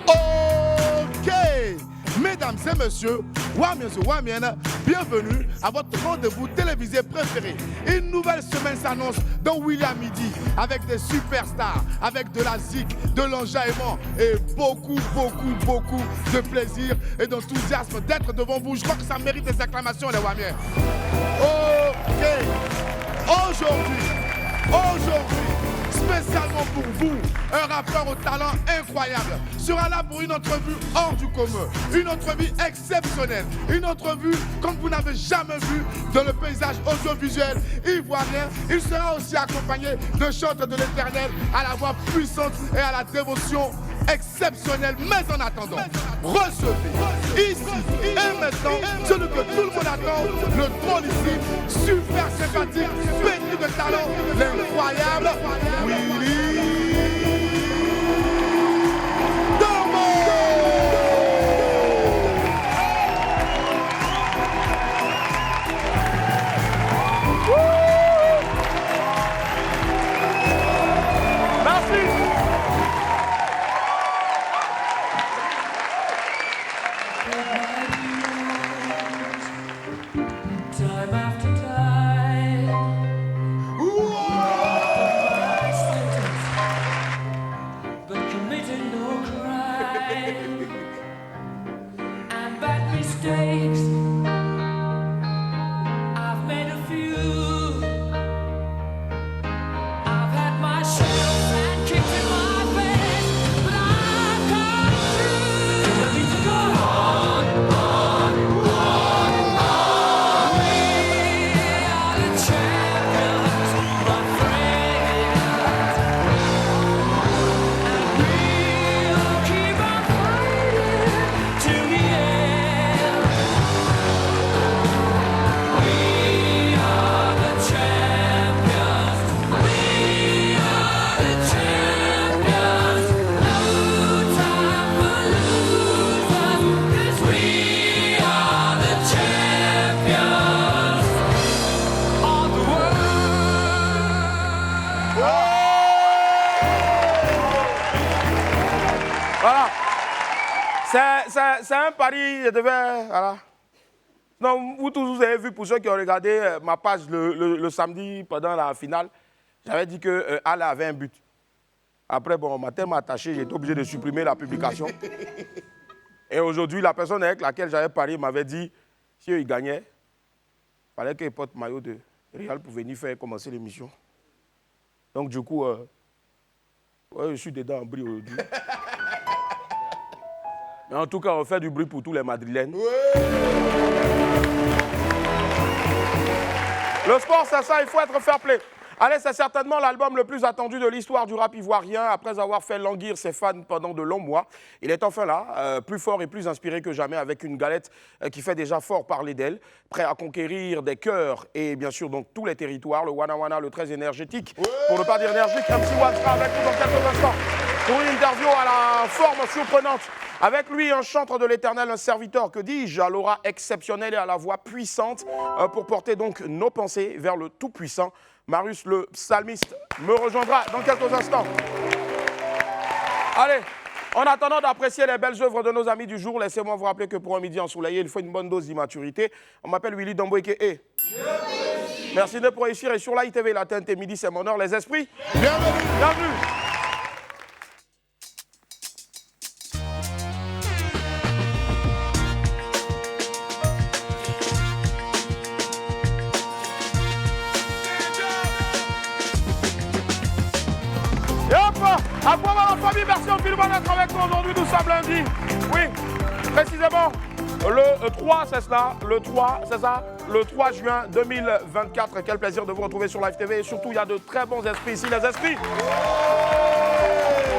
Ok, mesdames et messieurs, bienvenue à votre rendez-vous télévisé préféré. Une nouvelle semaine s'annonce dans William Midi avec des superstars, avec de la zik, de l'enjaillement et beaucoup de plaisir et d'enthousiasme d'être devant vous. Je crois que ça mérite des acclamations, les Wamiens. Ok, aujourd'hui, spécialement pour vous, un rappeur au talent incroyable sera là pour une entrevue hors du commun, une entrevue exceptionnelle, une entrevue comme vous n'avez jamais vu dans le paysage audiovisuel ivoirien. Il sera aussi accompagné d'un chanteur de l'Éternel à la voix puissante et à la dévotion exceptionnelle. Mais en attendant, recevez ici et maintenant celui que tout le monde attend, le drôle ici, super sympathique, pétri de talent, l'incroyable Willy Dombo. Merci. Time after time, but committing no crime and bad mistakes. I've made a few. I've had my shells and kicked in my face, but I've come through. I need to go on. We are the champions, my friends, and we'll keep on fighting till the end. We are the champions. We are the champions. No time for losers, 'cause we are the champions of the world. Voilà. C'est un pari, je devais... Voilà. Non, vous tous, vous avez vu, pour ceux qui ont regardé ma page le samedi pendant la finale, j'avais dit que Al avait un but. Après, bon, on m'a tellement attaché, j'ai été obligé de supprimer la publication. Et aujourd'hui, la personne avec laquelle j'avais parié m'avait dit, si eux, ils gagnaient, il fallait qu'ils portent maillot de Real pour venir faire commencer l'émission. Donc, du coup, ouais, je suis dedans en bris aujourd'hui. Mais en tout cas, on fait du bruit pour tous les Madrilènes. Le sport, c'est ça, il faut être fair play. Allez, c'est certainement l'album le plus attendu de l'histoire du rap ivoirien. Après avoir fait languir ses fans pendant de longs mois, il est enfin là, plus fort et plus inspiré que jamais, avec une galette qui fait déjà fort parler d'elle, prêt à conquérir des cœurs et bien sûr donc tous les territoires. Le Wana Wana, le très énergétique, pour ne pas dire énergique, MC One sera avec nous dans quelques instants pour une interview à la forme surprenante. Avec lui, un chantre de l'Éternel, un serviteur, que dis-je, à l'aura exceptionnelle et à la voix puissante pour porter donc nos pensées vers le Tout-Puissant. Marius le psalmiste me rejoindra dans quelques instants. Allez, en attendant d'apprécier les belles œuvres de nos amis du jour, laissez-moi vous rappeler que pour un midi ensoleillé, il faut une bonne dose d'immaturité. On m'appelle Willy Dombo et merci de pour réussir. Et sur l'ITV, la TNT Midi, c'est mon heure. Les esprits, Bienvenue. bienvenue. À quoi va la famille? Merci en film d'être avec nous aujourd'hui. Nous sommes lundi. Oui, précisément le 3, c'est cela. Le 3, c'est ça. Le 3 juin 2024. Quel plaisir de vous retrouver sur Live TV. Et surtout, il y a de très bons esprits ici. Les esprits.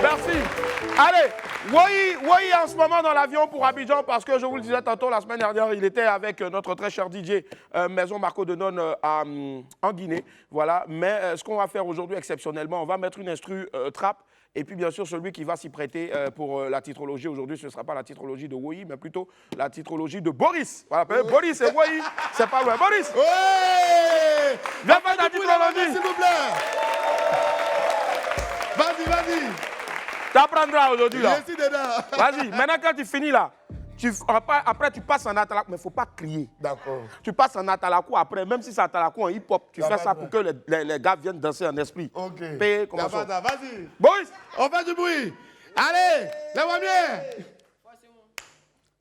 Merci. Allez, Wai en ce moment dans l'avion pour Abidjan parce que je vous le disais tantôt, la semaine dernière, il était avec notre très cher DJ Maison Marco Denon en Guinée. Voilà. Mais ce qu'on va faire aujourd'hui exceptionnellement, on va mettre une instru trap. Et puis, bien sûr, celui qui va s'y prêter pour la titrologie aujourd'hui, ce ne sera pas la titrologie de Wai, mais plutôt la titrologie de Boris. Voilà, Boris et Wai, c'est pas loin. Boris! Ouais! Viens faire ta titrologie! S'il vous plaît! Vas-y, vas-y! Ça prendra aujourd'hui, là. Je suis dedans. Vas-y, maintenant, quand tu finis, là, après, tu passes en atalakou, mais il ne faut pas crier. D'accord. Tu passes en atalakou après, même si c'est atalakou en hip-hop, tu Ça fais va ça bien. pour que les gars viennent danser en esprit. Ok. Paye, comment ça? Vas-y. Boys, On fait du bruit. Allez, les wamiens.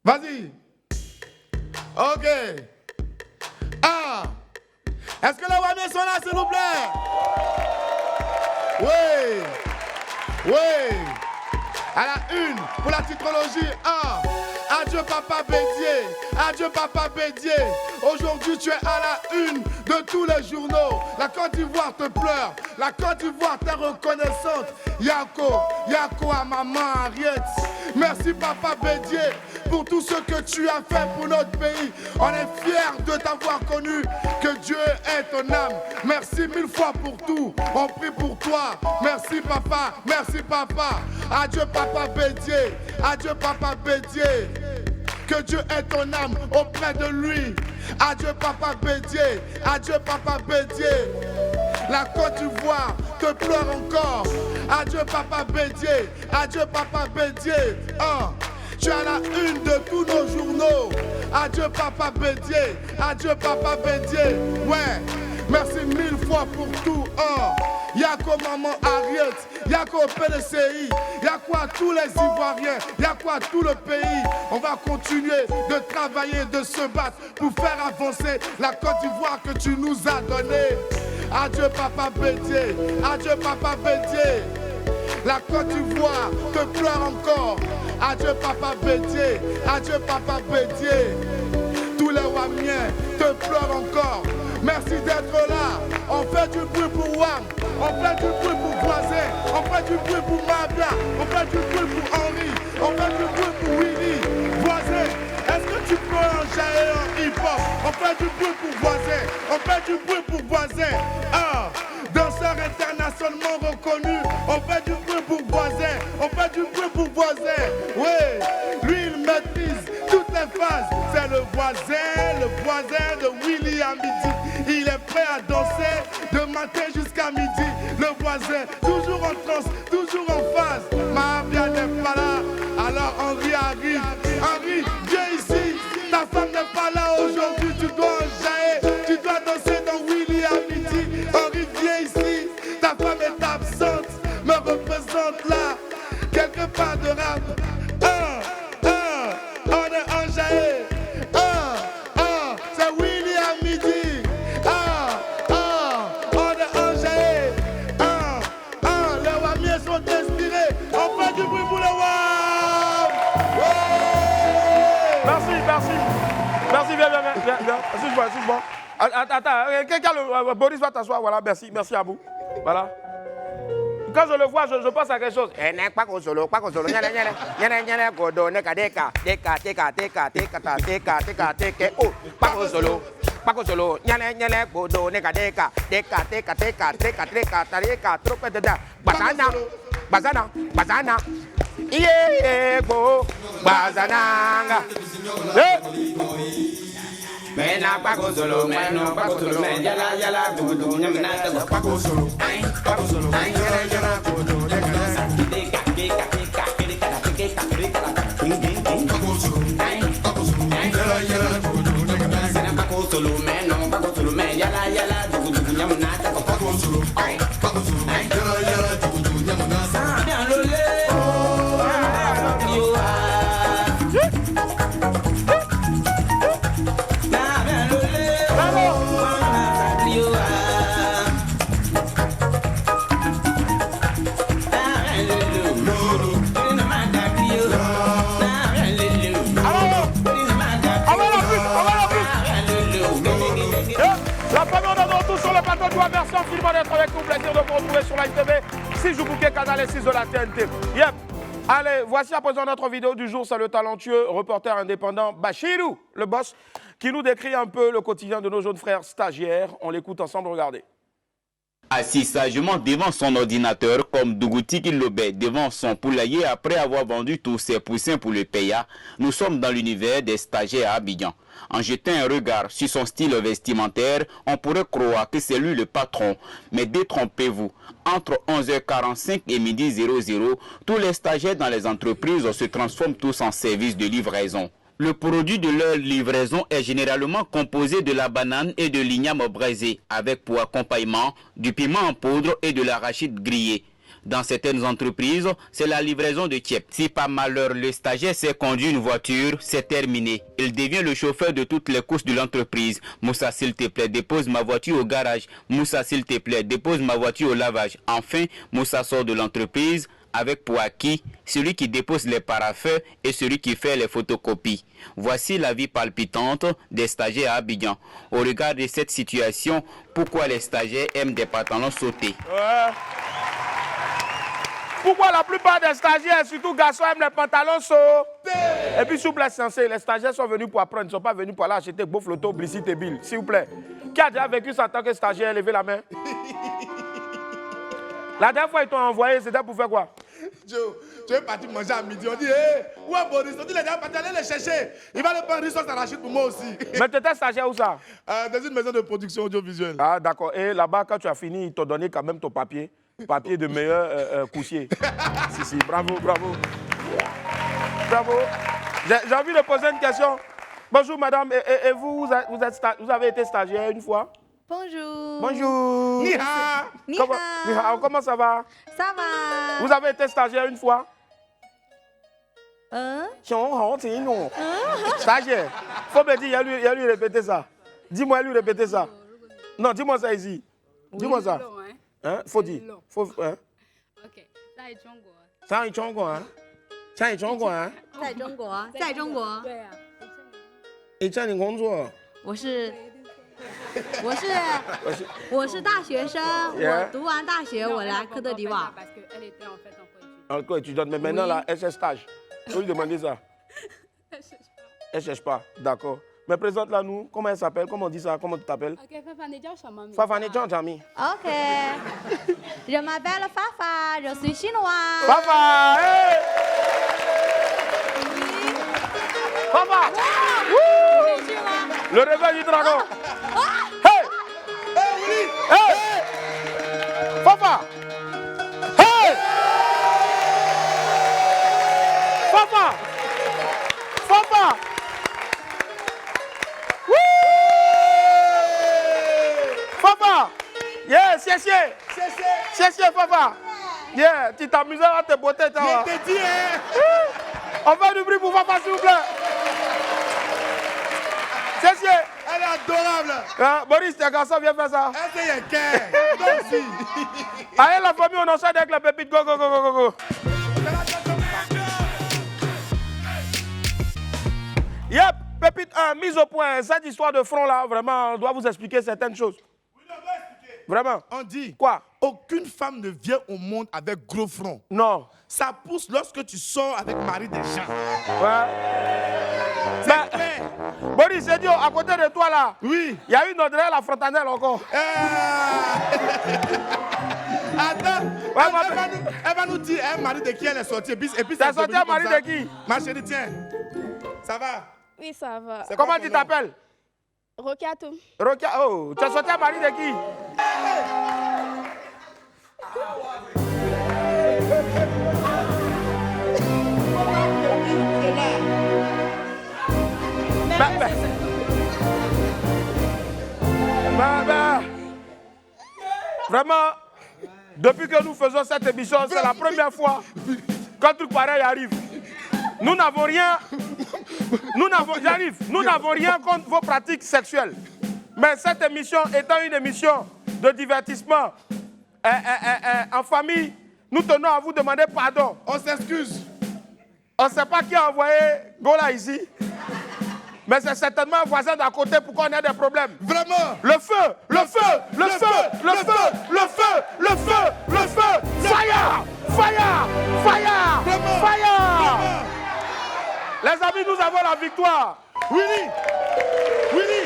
Vas-y. Ok. Ah. Est-ce que les wamiens sont là, s'il vous plaît? Oui. Oui. À la une, pour la titrologie 1. Adieu Papa Bédier. Adieu Papa Bédier. Aujourd'hui, tu es à la une de tous les journaux. La Côte d'Ivoire te pleure. La Côte d'Ivoire t'est reconnaissante. Yako à maman Harriet. Merci Papa Bédier pour tout ce que tu as fait pour notre pays. On est fiers de t'avoir connu. Que Dieu est ton âme. Merci mille fois pour tout. On prie pour toi. Merci papa. Merci papa. Adieu Papa Bédier. Adieu Papa Bédier. Que Dieu ait ton âme auprès de lui. Adieu Papa Bédier. Adieu Papa Bédier. La Côte d'Ivoire te pleure encore. Adieu Papa Bédier. Adieu Papa Bédier. Tu as la une de tous nos journaux. Adieu Papa Bédier. Adieu Papa Bédier. Ouais. Merci mille fois pour tout. Yako maman Harriet. Yako PDCI. Yako à tous les Ivoiriens. Yako à tout le pays. On va continuer de travailler, de se battre pour faire avancer la Côte d'Ivoire que tu nous as donnée. Adieu Papa Bédier. Adieu Papa Bédier. La Côte d'Ivoire te pleure encore. Adieu Papa Bédier. Adieu Papa Bédier. Tous les Wamiens te pleurent encore. Merci d'être là. On fait du bruit pour Wam. On fait du bruit pour Voisin. On fait du bruit pour Mabia. On fait du bruit pour Henri. On fait du bruit pour Willy. Voisin, est-ce que tu peux enjailler en hip-hop? On fait du bruit pour Voisin. On fait du bruit pour Voisin. Danseur internationalement reconnu. On fait du bruit pour Voisin. On fait du bruit pour Voisin. Oui, lui il maîtrise toutes les phases. C'est le voisin de Willy à midi. Il est prêt à danser de matin jusqu'à midi. Le voisin, toujours en transe, toujours en phase. Mahabia n'est pas là, alors Henri arrive. Henri, viens ici. Ta femme n'est pas là aujourd'hui, tu dois enjailler. Tu dois danser dans Willy à midi. Henri, viens ici. Ta femme est absente, me représente là. Quelque part de rap. On est enjaillé. C'est Willy à midi. On est enjaillé. Les Wamiens sont inspirés. On fait du bruit pour les Wam. merci, merci. Merci, viens. Excuse-moi. Attends, quelqu'un, Boris va t'asseoir, voilà, merci à vous. Voilà. Quand je le vois, je pense à quelque chose. Pas consolo. Godo, neka, deka, oh, pas consolo. Godo, neka, deka, trope de da. Bazana. Yeah, go, bazananga. Mena Paco solo, yala, Paco solo, Version film d'être avec nous, plaisir de vous retrouver sur la TV, 6 jours bouquet, canal et 6 de la TNT. Yep. Allez, voici à présent notre vidéo du jour, c'est le talentueux reporter indépendant Bachirou, le boss, qui nous décrit un peu le quotidien de nos jeunes frères stagiaires. On l'écoute ensemble, regardez. Assis sagement devant son ordinateur comme Dougouti Kilobé devant son poulailler après avoir vendu tous ses poussins pour le paya, nous sommes dans l'univers des stagiaires à Abidjan. En jetant un regard sur son style vestimentaire, on pourrait croire que c'est lui le patron. Mais détrompez-vous, entre 11h45 et midi 00, tous les stagiaires dans les entreprises se transforment tous en service de livraison. Le produit de leur livraison est généralement composé de la banane et de l'igname braisé, avec pour accompagnement du piment en poudre et de l'arachide grillé. Dans certaines entreprises, c'est la livraison de tiep. Si par malheur le stagiaire sait conduire une voiture, c'est terminé. Il devient le chauffeur de toutes les courses de l'entreprise. Moussa, s'il te plaît, dépose ma voiture au garage. Moussa, s'il te plaît, dépose ma voiture au lavage. Enfin, Moussa sort de l'entreprise avec pour acquis celui qui dépose les paraffins et celui qui fait les photocopies. Voici la vie palpitante des stagiaires à Abidjan. Au regard de cette situation, pourquoi les stagiaires aiment des pantalons sautés? Pourquoi la plupart des stagiaires, surtout garçons, aiment les pantalons sautés? Et puis, s'il vous plaît, sensé, les stagiaires sont venus pour apprendre, ils ne sont pas venus pour aller acheter beau flotto, blissit et bill. S'il vous plaît. Qui a déjà vécu ça en tant que stagiaire? Levez la main. La dernière fois, ils t'ont envoyé, c'était pour faire quoi? Joe, tu es parti manger à midi. On dit, hé, où est Boris? On dit, il est déjà parti, allez le chercher. Il va le prendre une sauce arachide pour moi aussi. Mais tu étais stagiaire où ça? Dans une maison de production audiovisuelle. Ah, d'accord. Et là-bas, quand tu as fini, ils t'ont donné quand même ton papier. Papier de meilleur coussier. Si, bravo, bravo. Bravo. J'ai envie de poser une question. Bonjour, madame. Et vous, vous avez été stagiaire une fois? Bonjour. Bonjour. Ni hao. Ni Comment, hao. ni hao, comment ça va? Ça va. Vous avez été stagiaire une fois? Hein? Stagiaire. Faut me dire, il a lui répéter ça. Dis-moi, lui répéter ça. Non, dis-moi ça ici. Dis-moi ça. Hein? Faut dire. Faut, hein? OK，在中国。上一中国啊，上一中国啊，在中国，在中国。对啊，你在你工作？我是大学生， Yeah. 我读完大学我来科特迪瓦。 parce qu'elle était en fait en Côte d'Ivoire. Ah, quoi, tu donnes, mais maintenant, là, elle cherche stage. Faut lui demander ça. Elle cherche pas, d'accord. Mais présente-la nous, comment elle s'appelle, comment on dit ça, comment tu t'appelles? OK，范范，你叫什么名字？ Fafane Jean-Jami. OK， je m'appelle Fafa, je suis chinois. Fafa, hey! Fafa! Wouh! Le réveil du dragon. Hey! Hey! Fafa! Hey! Fafa! Fafa! Wouh! Fafa! Yeah, c'est Fafa! Yeah, tu t'amuses à te botter, toi. Je te dis, hein. On fait du bruit pour Fafa, s'il vous plaît. C'est Elle est adorable. Boris, tes garçons, viens faire ça. Elle est un cœur. Donc, si. Allez, la famille, on enchaîne avec la pépite. Go, go, go, go, go, go. Yep, pépite 1, mise au point. Cette histoire de front là, vraiment, on doit vous expliquer certaines choses. Oui, on va expliquer. Vraiment. On dit, Quoi? aucune femme ne vient au monde avec gros front. Non. Ça pousse lorsque tu sors avec mari des gens. Ouais. C'est clair. Boris, c'est dit, à côté de toi là, Oui. il y a une Audrey la frontanelle encore. Attends, Ouais, elle va nous dire un mari de qui elle est sortie. Et puis T'es sorti un mari de qui? Ma chérie, tiens. Ça va? Oui, ça va. C'est quoi Comment ton tu nom? t'appelles? Rocato. Rokia. Oh, tu as sorti un mari de qui? Vraiment, depuis que nous faisons cette émission, c'est la première fois qu'un truc pareil arrive. Nous n'avons rien. Nous n'avons rien contre vos pratiques sexuelles. Mais cette émission étant une émission de divertissement en famille, nous tenons à vous demander pardon. On s'excuse. On ne sait pas qui a envoyé Gola ici. Mais c'est certainement un voisin d'à côté pour qu'on ait des problèmes. Vraiment. Le feu, le feu, le feu, le feu, le feu, le feu, le feu, fire, fire, fire, Vraiment. fire. Les amis, nous avons la victoire. Willy. Willy.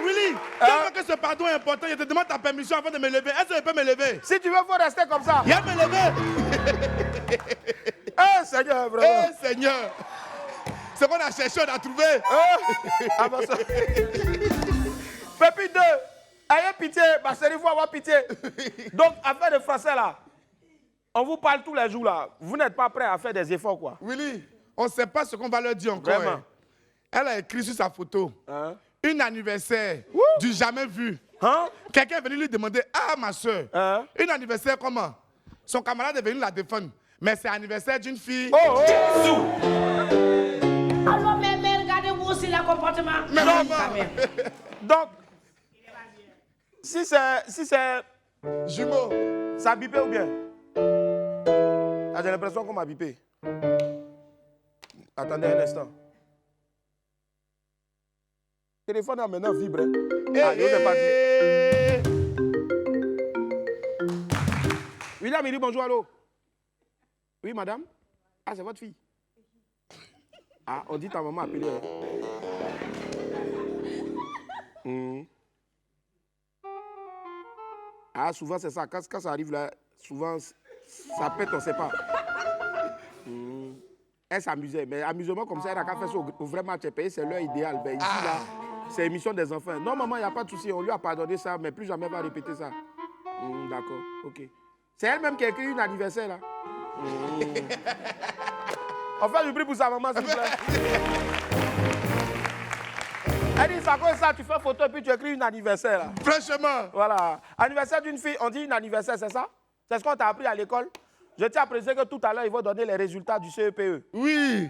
Willy. Tellement que ce pardon est important, je te demande ta permission avant de me lever. Est-ce que je peux me lever? Si tu veux, il faut rester comme ça. Il y a me lever. Eh, Seigneur, vraiment. Eh Seigneur. Ce qu'on a cherché, on a trouvé. Ah, bah, ça. Pépite 2, ayez pitié, ma chérie, il faut avoir pitié. Donc, affaire de français là, on vous parle tous les jours là. Vous n'êtes pas prêts à faire des efforts quoi. Willy, on ne sait pas ce qu'on va leur dire encore. Vraiment. Hein. Elle a écrit sur sa photo. Hein? Un anniversaire du jamais vu. Hein? Quelqu'un est venu lui demander, ah ma soeur, Hein? un anniversaire comment? Son camarade est venu la défendre. Mais c'est l'anniversaire d'une fille. Oh, oh. Alors, mais regardez-vous aussi le comportement. Mais Non, maman. Donc, si c'est Jumeau. ça a bipé ou bien? Ah, j'ai l'impression qu'on m'a bipé. Attendez un instant. Le téléphone a maintenant vibré. Ah, je n'ai pas dit. William, il dit bonjour, allô? Oui, madame? Ah, c'est votre fille? Ah, on dit ta maman a appelé. Ah, souvent c'est ça. Quand ça arrive là, souvent ça pète, on ne sait pas. Elle s'amusait, mais amusement comme ça, elle n'a qu'à faire ça au vrai match payé, c'est l'heure idéal. Ben, ici, là, c'est émission des enfants. Non, maman, il n'y a pas de souci, on lui a pardonné ça, mais plus jamais elle va répéter ça. D'accord, ok. C'est elle-même qui a écrit une anniversaire là. On fait du bruit pour sa maman, s'il vous plaît. Elle dit, ça cause ça, tu fais photo et puis tu écris une anniversaire là. Franchement. Voilà. Anniversaire d'une fille, on dit une anniversaire, c'est ça? C'est ce qu'on t'a appris à l'école? Je tiens à préciser que tout à l'heure, ils vont donner les résultats du CEPE. Oui.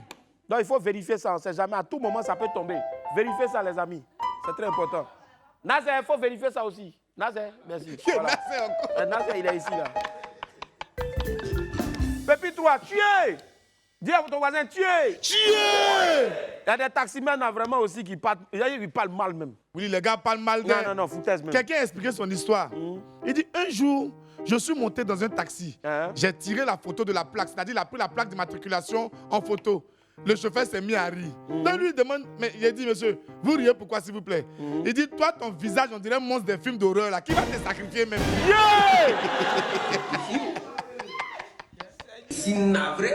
Donc, il faut vérifier ça, on ne sait jamais. À tout moment, ça peut tomber. Vérifiez ça, les amis. C'est très important. Nazer, il faut vérifier ça aussi. Nazer, merci. Voilà. Nazer encore. Nazer, il est ici, là. Pépi, toi, tuez! Dis à ton voisin, tuez! Tuez! Il y a des taximens là, vraiment aussi qui parlent mal même. Oui, les gars parlent mal de... Non, foutaise même. Quelqu'un a expliqué son histoire. Il dit, un jour, je suis monté dans un taxi. Hein? J'ai tiré la photo de la plaque, c'est-à-dire il a pris la plaque d'immatriculation en photo. Le chauffeur s'est mis à rire. Donc lui, il demande, mais il a dit, monsieur, vous riez pourquoi, s'il vous plaît? Il dit, toi, ton visage, on dirait un monstre des films d'horreur, là. Qui va te sacrifier même? Yeah! C'est navré.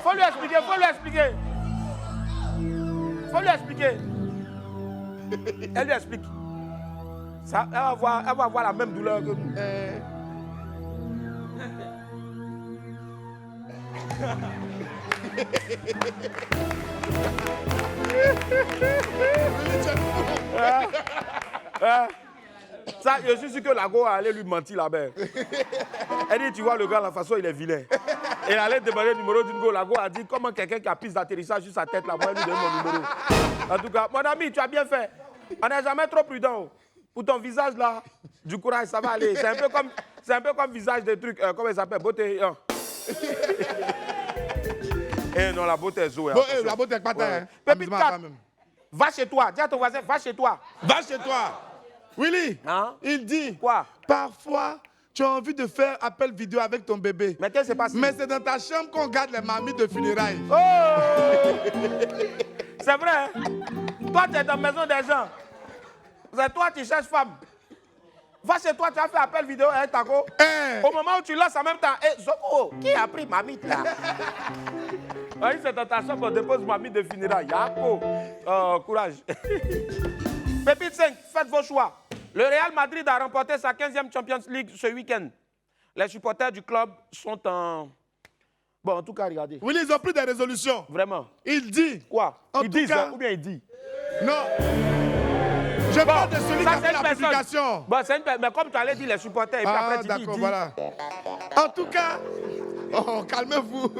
Faut lui expliquer. Elle lui explique. Ça, elle va avoir la même douleur que nous. Ça, je suis sûr que Lago allait lui mentir là-bas. Elle dit, tu vois, le gars, la façon, il est vilain. Elle allait demander le numéro d'une go. Lago a dit, comment quelqu'un qui a piste d'atterrissage sur sa tête, là, moi, elle lui donne mon numéro. En tout cas, mon ami, tu as bien fait. On n'est jamais trop prudent. Pour ton visage, là, du courage, ça va aller. C'est un peu comme visage de trucs, comment il s'appelle, beauté. Eh non, la beauté est zoé. Bon, la beauté est pas Ouais. Pépite 4, va chez toi. Dis à ton voisin, va chez toi. Va chez toi. Willy, Hein? il dit, Quoi? parfois, tu as envie de faire appel vidéo avec ton bébé. Mais qu'est-ce qui s'est passé? Mais c'est dans ta chambre qu'on garde les mamies de funérailles. Oh! C'est vrai, hein? Toi, tu es dans la maison des gens. C'est toi qui cherches femme. Va chez toi, tu as fait appel vidéo avec Taco. Au moment où tu lances en même temps, Zoko, qui a pris mamite là? Oui, c'est dans ta chambre qu'on dépose mamite de funérailles. Yako. Courage. Pépite 5, faites vos choix. Le Real Madrid a remporté sa 15e Champions League ce week-end. Les supporters du club sont en... Bon, en tout cas, regardez. Oui, ils ont pris des résolutions. Vraiment. Il dit. Quoi? En Ils tout disent, cas- hein, ou bien ils disent? Non. Je parle de celui qui a fait la publication. Bon, c'est une personne. Mais comme tu allais dire les supporters, et puis Ah, après tu dis, il d'accord, dit. voilà. En tout cas, oh, calmez-vous.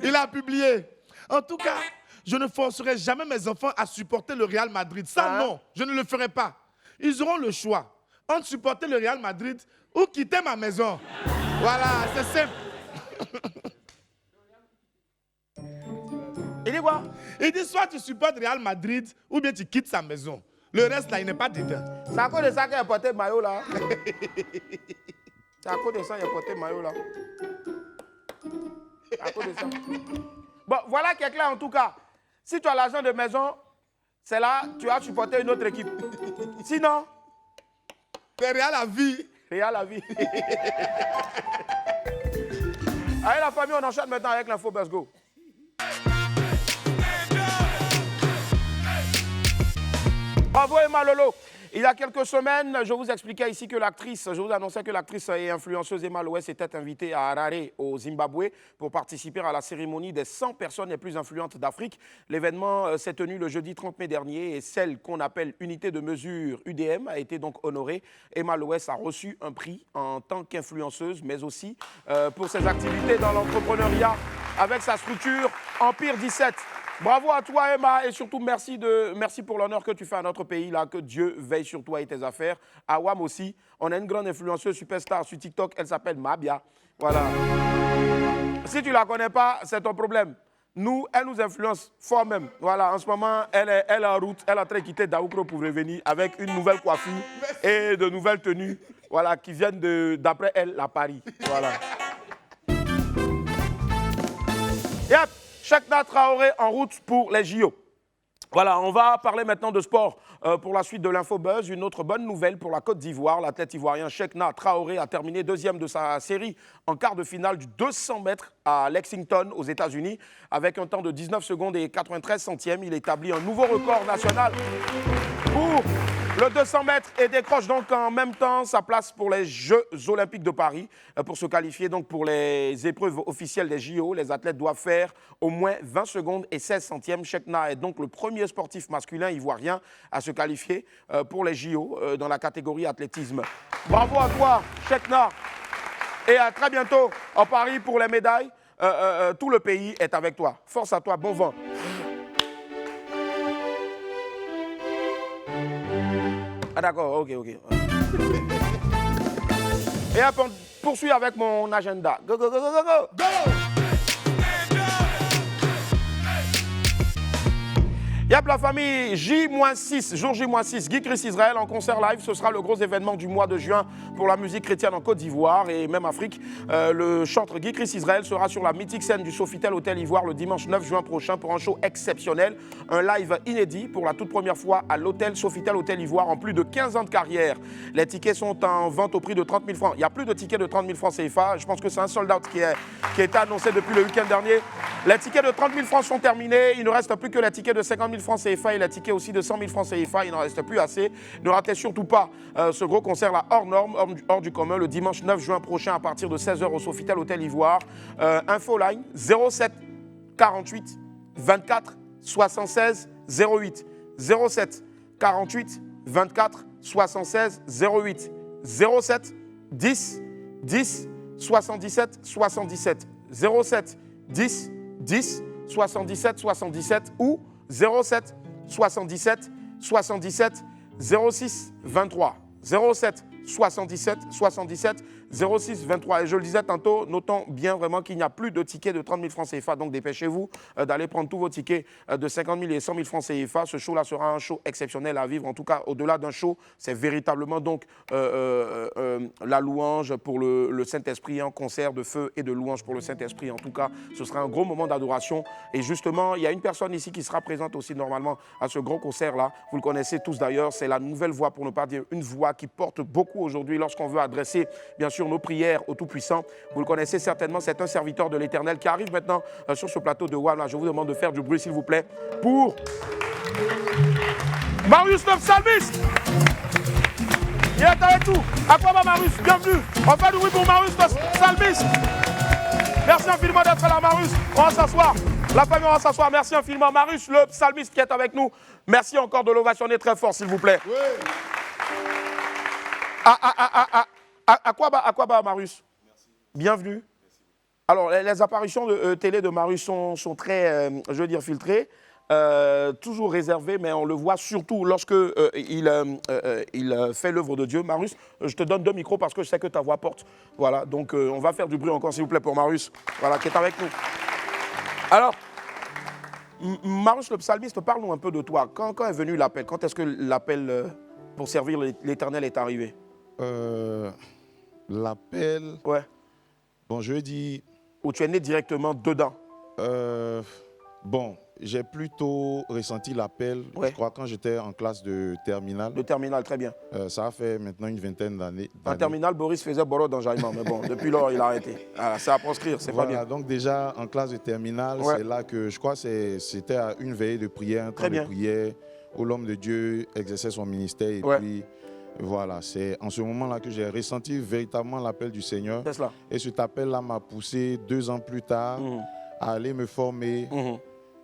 Il a publié. En tout cas, je ne forcerai jamais mes enfants à supporter le Real Madrid. Ça, Ah. non, je ne le ferai pas. Ils auront le choix entre supporter le Real Madrid ou quitter ma maison. Voilà, c'est simple. Il dit quoi? Il dit soit tu supportes Real Madrid ou bien tu quittes sa maison. Le reste, là, il n'est pas dedans. C'est à cause de ça qu'il a porté le maillot là. C'est à cause de ça qu'il a porté le maillot là. C'est à cause de ça. Bon, voilà qui est clair en tout cas. Si tu as l'argent de maison, c'est là tu as supporté une autre équipe. Sinon, C'est réel à vie. Réal la vie. Allez la famille, on enchaîne maintenant avec l'info Buzz Go. Bravo Emma Lolo. Il y a quelques semaines, je vous expliquais ici que je vous annonçais que l'actrice et influenceuse Emma Loès était invitée à Harare, au Zimbabwe, pour participer à la cérémonie des 100 personnes les plus influentes d'Afrique. L'événement s'est tenu le jeudi 30 mai dernier et celle qu'on appelle unité de mesure UDM a été donc honorée. Emma Loès a reçu un prix en tant qu'influenceuse, mais aussi pour ses activités dans l'entrepreneuriat avec sa structure Empire 17. Bravo à toi Emma et surtout merci pour l'honneur que tu fais à notre pays là, que Dieu veille sur toi et tes affaires. À WAM aussi, on a une grande influenceuse superstar sur TikTok, elle s'appelle Mabia. Voilà. Si tu ne la connais pas, c'est ton problème. Nous, elle nous influence fort même. Voilà, en ce moment, elle est en route, elle est en train de quitter Daoukro pour revenir avec une nouvelle coiffure et de nouvelles tenues, voilà, qui viennent d'après elle, la Paris. Voilà. Yep. Cheikhna Traoré en route pour les JO. Voilà, on va parler maintenant de sport pour la suite de l'Infobuzz. Une autre bonne nouvelle pour la Côte d'Ivoire. L'athlète ivoirien Cheikhna Traoré a terminé deuxième de sa série en quart de finale du 200 mètres à Lexington aux États-Unis. Avec un temps de 19 secondes et 93 centièmes, il établit un nouveau record national pour le 200 mètres et décroche donc en même temps sa place pour les Jeux Olympiques de Paris. Pour se qualifier donc pour les épreuves officielles des JO, les athlètes doivent faire au moins 20 secondes et 16 centièmes. Cheikhna est donc le premier sportif masculin ivoirien à se qualifier pour les JO dans la catégorie athlétisme. Bravo à toi, Cheikhna. Et à très bientôt en Paris pour les médailles. Tout le pays est avec toi. Force à toi, bon vent. Ah d'accord, ok. Et après, on poursuit avec mon agenda. Go, go, go, go, go, go. Go! Yep, la famille, J-6, jour J-6, Guy Chris Israël en concert live. Ce sera le gros événement du mois de juin pour la musique chrétienne en Côte d'Ivoire et même Afrique. Le chanteur Guy Chris Israël sera sur la mythique scène du Sofitel Hotel Ivoire le dimanche 9 juin prochain pour un show exceptionnel. Un live inédit pour la toute première fois à l'hôtel Sofitel Hotel Ivoire en plus de 15 ans de carrière. Les tickets sont en vente au prix de 30 000 francs. Il n'y a plus de tickets de 30 000 francs CFA. Je pense que c'est un sold out qui a été annoncé depuis le week-end dernier. Les tickets de 30 000 francs sont terminés. Il ne reste plus que les tickets de 50 000 francs CFA et les tickets aussi de 100 000 francs CFA. Il n'en reste plus assez. Ne ratez surtout pas ce gros concert-là hors norme, hors du commun, le dimanche 9 juin prochain à partir de 16h au Sofitel Hotel Ivoire. Info line 07 48 24 76 08. 07 48 24 76 08. 07 10 10 77 77. 07 10 10 77 77 ou 07 77 77 06 23. 07 77 77 06 23. Et je le disais tantôt, notons bien vraiment qu'il n'y a plus de tickets de 30 000 francs CFA. Donc dépêchez-vous d'aller prendre tous vos tickets de 50 000 et 100 000 francs CFA. Ce show-là sera un show exceptionnel à vivre. En tout cas, au-delà d'un show, c'est véritablement donc la louange pour le Saint-Esprit, un concert de feu et de louange pour le Saint-Esprit. En tout cas, ce sera un gros moment d'adoration. Et justement, il y a une personne ici qui sera présente aussi normalement à ce gros concert-là. Vous le connaissez tous d'ailleurs, c'est la nouvelle voix, pour ne pas dire une voix qui porte beaucoup aujourd'hui lorsqu'on veut adresser, bien sûr, nos prières au Tout-Puissant. Vous le connaissez certainement, c'est un serviteur de l'Éternel qui arrive maintenant sur ce plateau de WAM. Je vous demande de faire du bruit, s'il vous plaît, pour Marius le psalmiste. Il est avec nous. À quoi va Marius? Bienvenue. On fait du bruit pour Marius le psalmiste. Merci infiniment d'être là, Marius. On va s'asseoir. La famille, on va s'asseoir. Merci infiniment, Marius le psalmiste qui est avec nous. Merci encore de l'ovationner très fort, s'il vous plaît. Oui. À quoi va Marius? Merci. Bienvenue. Merci. Alors, les apparitions de télé de Marius sont très, je veux dire, filtrées, toujours réservées, mais on le voit surtout lorsque il fait l'œuvre de Dieu. Marius, je te donne 2 micros parce que je sais que ta voix porte. Voilà, donc on va faire du bruit encore, s'il vous plaît, pour Marius, voilà, qui est avec nous. Alors, Marius le psalmiste, parle-nous un peu de toi. Quand est venu l'appel? Quand est-ce que l'appel pour servir l'Éternel est arrivé? L'appel. Ouais. Bon, je dis. Ou tu es né directement dedans? Bon, J'ai plutôt ressenti l'appel, Ouais. je crois, quand j'étais en classe de terminale. De terminal, très bien. Ça a fait maintenant une vingtaine d'années. En terminal, Boris faisait Boro dans Jaïman, mais bon, depuis lors, il a arrêté. Voilà, c'est à proscrire, c'est Voilà, pas bien. donc déjà en classe de terminale, Ouais. c'est là que je crois que c'était à une veillée de prière, un temps Très bien. de prière où l'homme de Dieu exerçait son ministère. Et Ouais. puis voilà, c'est en ce moment-là que j'ai ressenti véritablement l'appel du Seigneur. C'est cela. Et cet appel-là m'a poussé 2 ans plus tard à aller me former,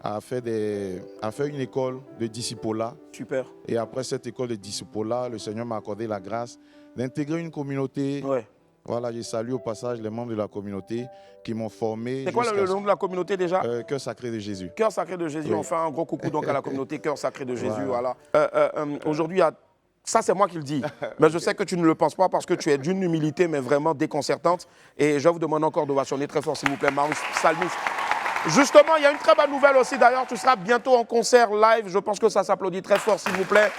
à faire une école de discipolat. Super. Et après cette école de discipolat, le Seigneur m'a accordé la grâce d'intégrer une communauté. Ouais. Voilà, je salue au passage les membres de la communauté qui m'ont formé. C'est quoi le nom de la communauté déjà? Cœur Sacré de Jésus. Cœur Sacré de Jésus. Oui. On fait un gros coucou donc à la communauté Cœur Sacré de Jésus. Voilà. Aujourd'hui, ça c'est moi qui le dis. Mais je sais que tu ne le penses pas parce que tu es d'une humilité mais vraiment déconcertante. Et je vais vous demander encore d'ovationner très fort s'il vous plaît, Marius Salmis. Justement, il y a une très bonne nouvelle aussi d'ailleurs. Tu seras bientôt en concert live. Je pense que ça s'applaudit très fort s'il vous plaît.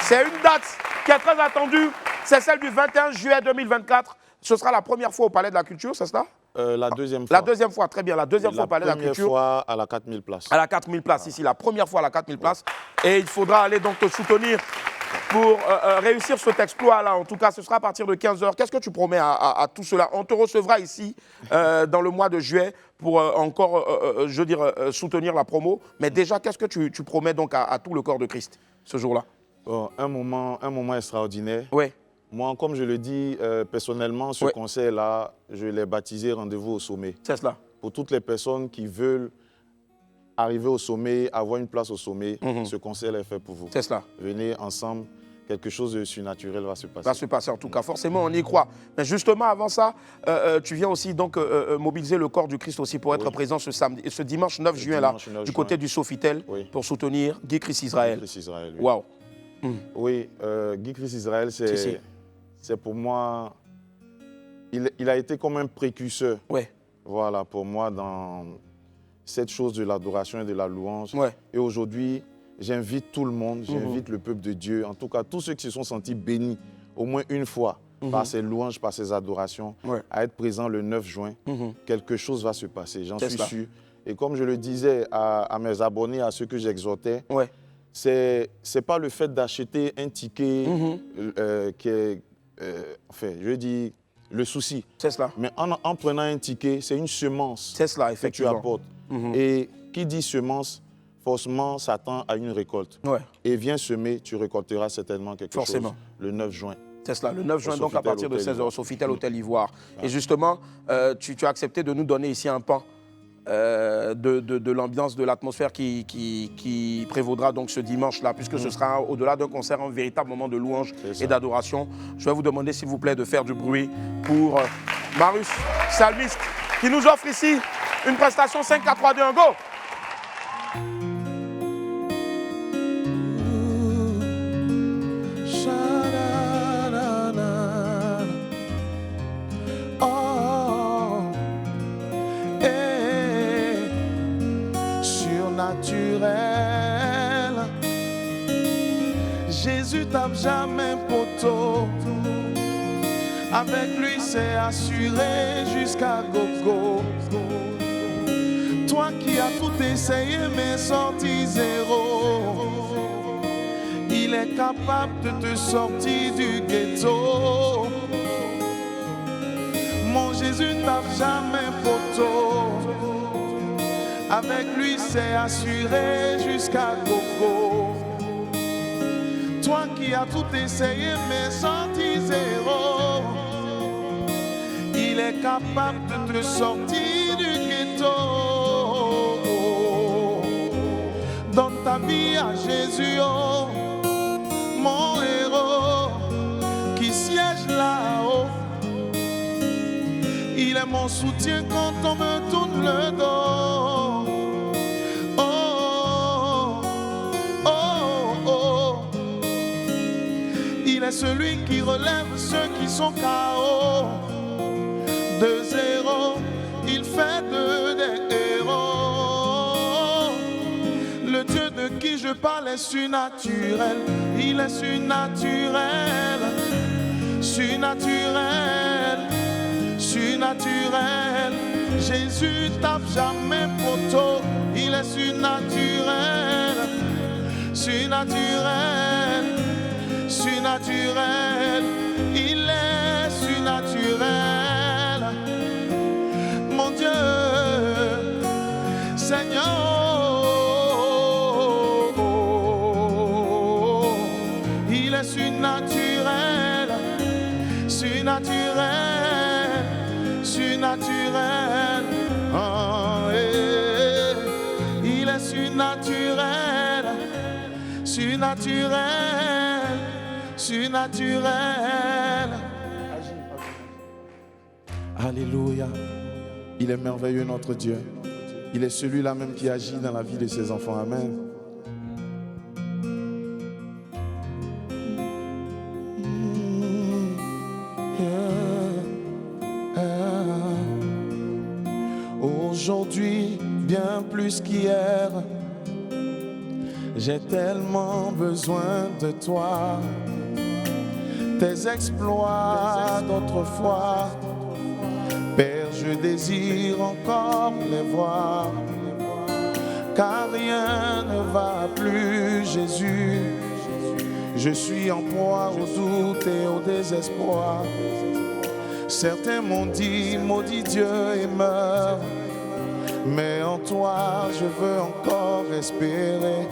C'est une date qui est très attendue. C'est celle du 21 juillet 2024. Ce sera la première fois au Palais de la Culture, c'est ça? La deuxième fois. La deuxième fois, très bien. La deuxième fois au Palais de la première Culture. fois à la 4000 places. À la 4000 places, ici, la première fois à la 4000 places. Et il faudra aller donc te soutenir pour réussir cet exploit-là. En tout cas, ce sera à partir de 15h. Qu'est-ce que tu promets à tout cela? On te recevra ici dans le mois de juillet pour encore, je veux dire, soutenir la promo. Mais déjà, qu'est-ce que tu promets donc à tout le corps de Christ ce jour-là? Bon, un moment extraordinaire. Oui. Moi, comme je le dis personnellement, ce Ouais. concert-là, je l'ai baptisé Rendez-vous au sommet. C'est cela. Pour toutes les personnes qui veulent arriver au sommet, avoir une place au sommet, ce concert est fait pour vous. C'est cela. Venez ensemble, quelque chose de surnaturel va se passer. Va se passer en tout cas, forcément on y croit. Mais justement avant ça, tu viens aussi donc mobiliser le corps du Christ aussi pour être présent ce dimanche 9 juin là, dimanche 9 du côté juin. du Sofitel, Oui. pour soutenir Guy Christ Israël. Guy Christ Israël, oui. Waouh. Oui, Guy Christ Israël, Si. c'est pour moi, il a été comme un précurseur. Ouais. Voilà, pour moi, dans cette chose de l'adoration et de la louange. Ouais. Et aujourd'hui, j'invite tout le monde, j'invite le peuple de Dieu, en tout cas tous ceux qui se sont sentis bénis au moins une fois par ces louanges, par ces adorations, Ouais. à être présents le 9 juin. Quelque chose va se passer, j'en C'est suis cela. sûr. Et comme je le disais à mes abonnés, à ceux que j'exhortais, Ouais. c'est pas le fait d'acheter un ticket qui est, enfin, je veux dire, le souci. C'est cela. Mais en prenant un ticket, c'est une semence C'est cela, que tu effectivement. apportes. Et qui dit semence, forcément s'attend à une récolte. Ouais. Et viens semer, tu récolteras certainement quelque Forcément. chose le 9 juin. C'est cela, le 9 juin, Au donc à Sofitel partir de Hôtel 16h, au Ivoire. Sofitel Hôtel Ivoire. Et justement, tu as accepté de nous donner ici un pan de l'ambiance, de l'atmosphère qui prévaudra donc ce dimanche-là, puisque ce sera au-delà d'un concert, un véritable moment de louange C'est ça. et d'adoration. Je vais vous demander, s'il vous plaît, de faire du bruit pour Marius Salmis, qui nous offre ici une prestation 5 4 3 2 1 go. Surnaturel, Jésus tape jamais poteau. Avec lui c'est assuré jusqu'à gogo. Toi qui as tout essayé mais sorti zéro, il est capable de te sortir du ghetto. Mon Jésus tape jamais poteau. Avec lui c'est assuré jusqu'à gogo. Toi qui as tout essayé mais sorti zéro, il est capable de te sortir du ghetto. Donne ta vie à Jésus, oh, mon héros qui siège là-haut. Il est mon soutien quand on me tourne le dos. Oh, oh, oh. Il est celui qui relève ceux qui sont KO. De zéro, il fait des héros. Le Dieu de qui je parle est surnaturel. Il est surnaturel, surnaturel, surnaturel. Jésus tape jamais poteau. il est surnaturel, surnaturel, surnaturel, il est surnaturel. Mon Dieu, Seigneur, il est surnaturel, surnaturel, surnaturel. Oh, il est surnaturel, surnaturel, surnaturel. Alléluia. Il est merveilleux notre Dieu. Il est celui-là même qui agit dans la vie de ses enfants. Amen. Aujourd'hui, bien plus qu'hier, j'ai tellement besoin de toi. Tes exploits d'autrefois, Père, je désire encore les voir, car rien ne va plus, Jésus. Je suis en proie au doute et au désespoir. Certains m'ont dit, maudit Dieu et meurs. Mais en toi, je veux encore espérer.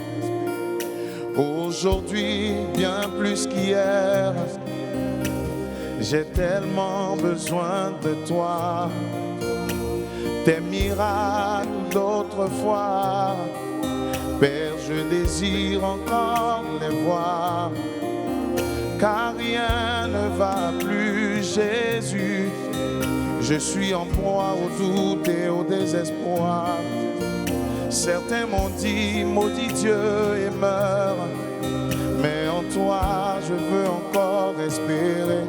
Aujourd'hui, bien plus qu'hier, j'ai tellement besoin de toi. Tes miracles d'autrefois, Père, je désire encore les voir, car rien ne va plus, Jésus. Je suis en proie au doute et au désespoir. Certains m'ont dit, maudit Dieu et meurs. Mais en toi, je veux encore espérer,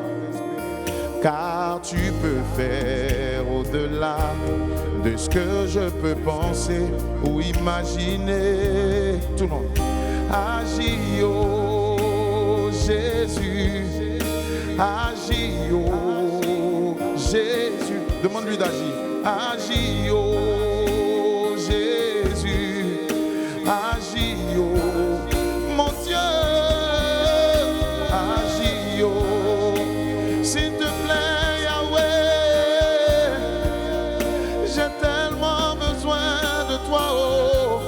car tu peux faire au-delà de ce que je peux penser ou imaginer. Tout le monde. Agis, oh Jésus, agis, oh Jésus. Demande-lui d'agir. Agis, oh Jésus, agis, oh mon Dieu, agis, oh. S'il te plaît, Yahweh, j'ai tellement besoin de toi, oh,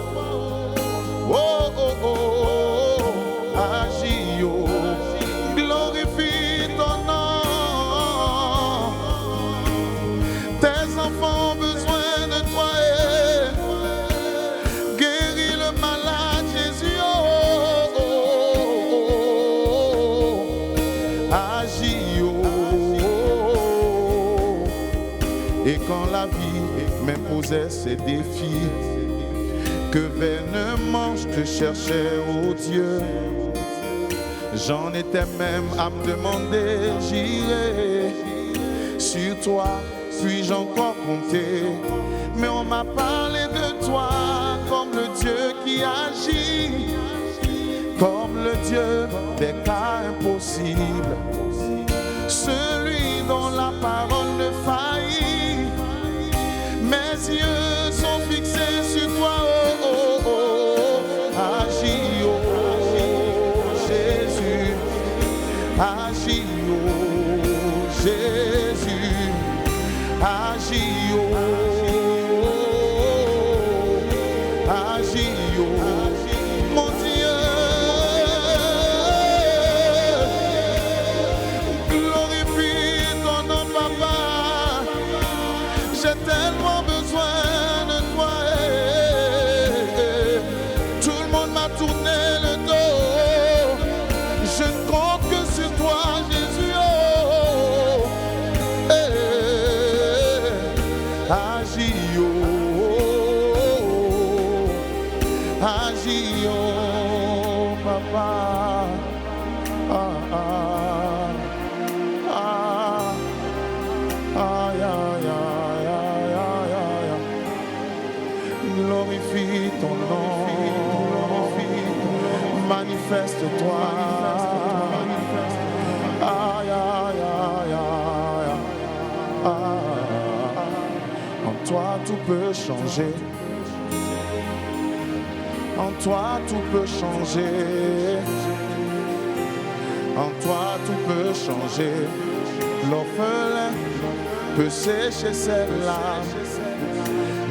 oh, oh, oh. Agis, oh, glorifie ton nom. Tes enfants ont besoin de toi, guéris le malade, Jésus, oh, oh, oh. Agis, oh. Et quand la vie m'imposait ses défis, que vainement je te cherchais, oh Dieu, j'en étais même à me demander, j'irai sur toi, puis-je encore compter? Mais on m'a parlé de toi comme le Dieu qui agit, comme le Dieu des cas impossibles, celui dont la parole ne faillit. Mes yeux sont fixés sur toi, oh, oh, oh. Agis, oh Jésus, agis, oh Jésus, agis, oh, agis, oh, mon Dieu, glorifie ton nom, Papa. J'ai tellement besoin de toi. Tout le monde m'a tourné le dos. Je ne compte que sur toi, Jésus. Oh, agis, oh, agis, oh, Papa. Ah, ah, ah, aïe, aïe, aïe, aïe, aïe, aïe. Glorifie ton nom, manifeste-toi. Aïe, aïe, aïe, aïe, aïe. En toi tout peut changer. En toi tout peut changer. En toi tout peut changer. L'orphelin peut sécher ses larmes.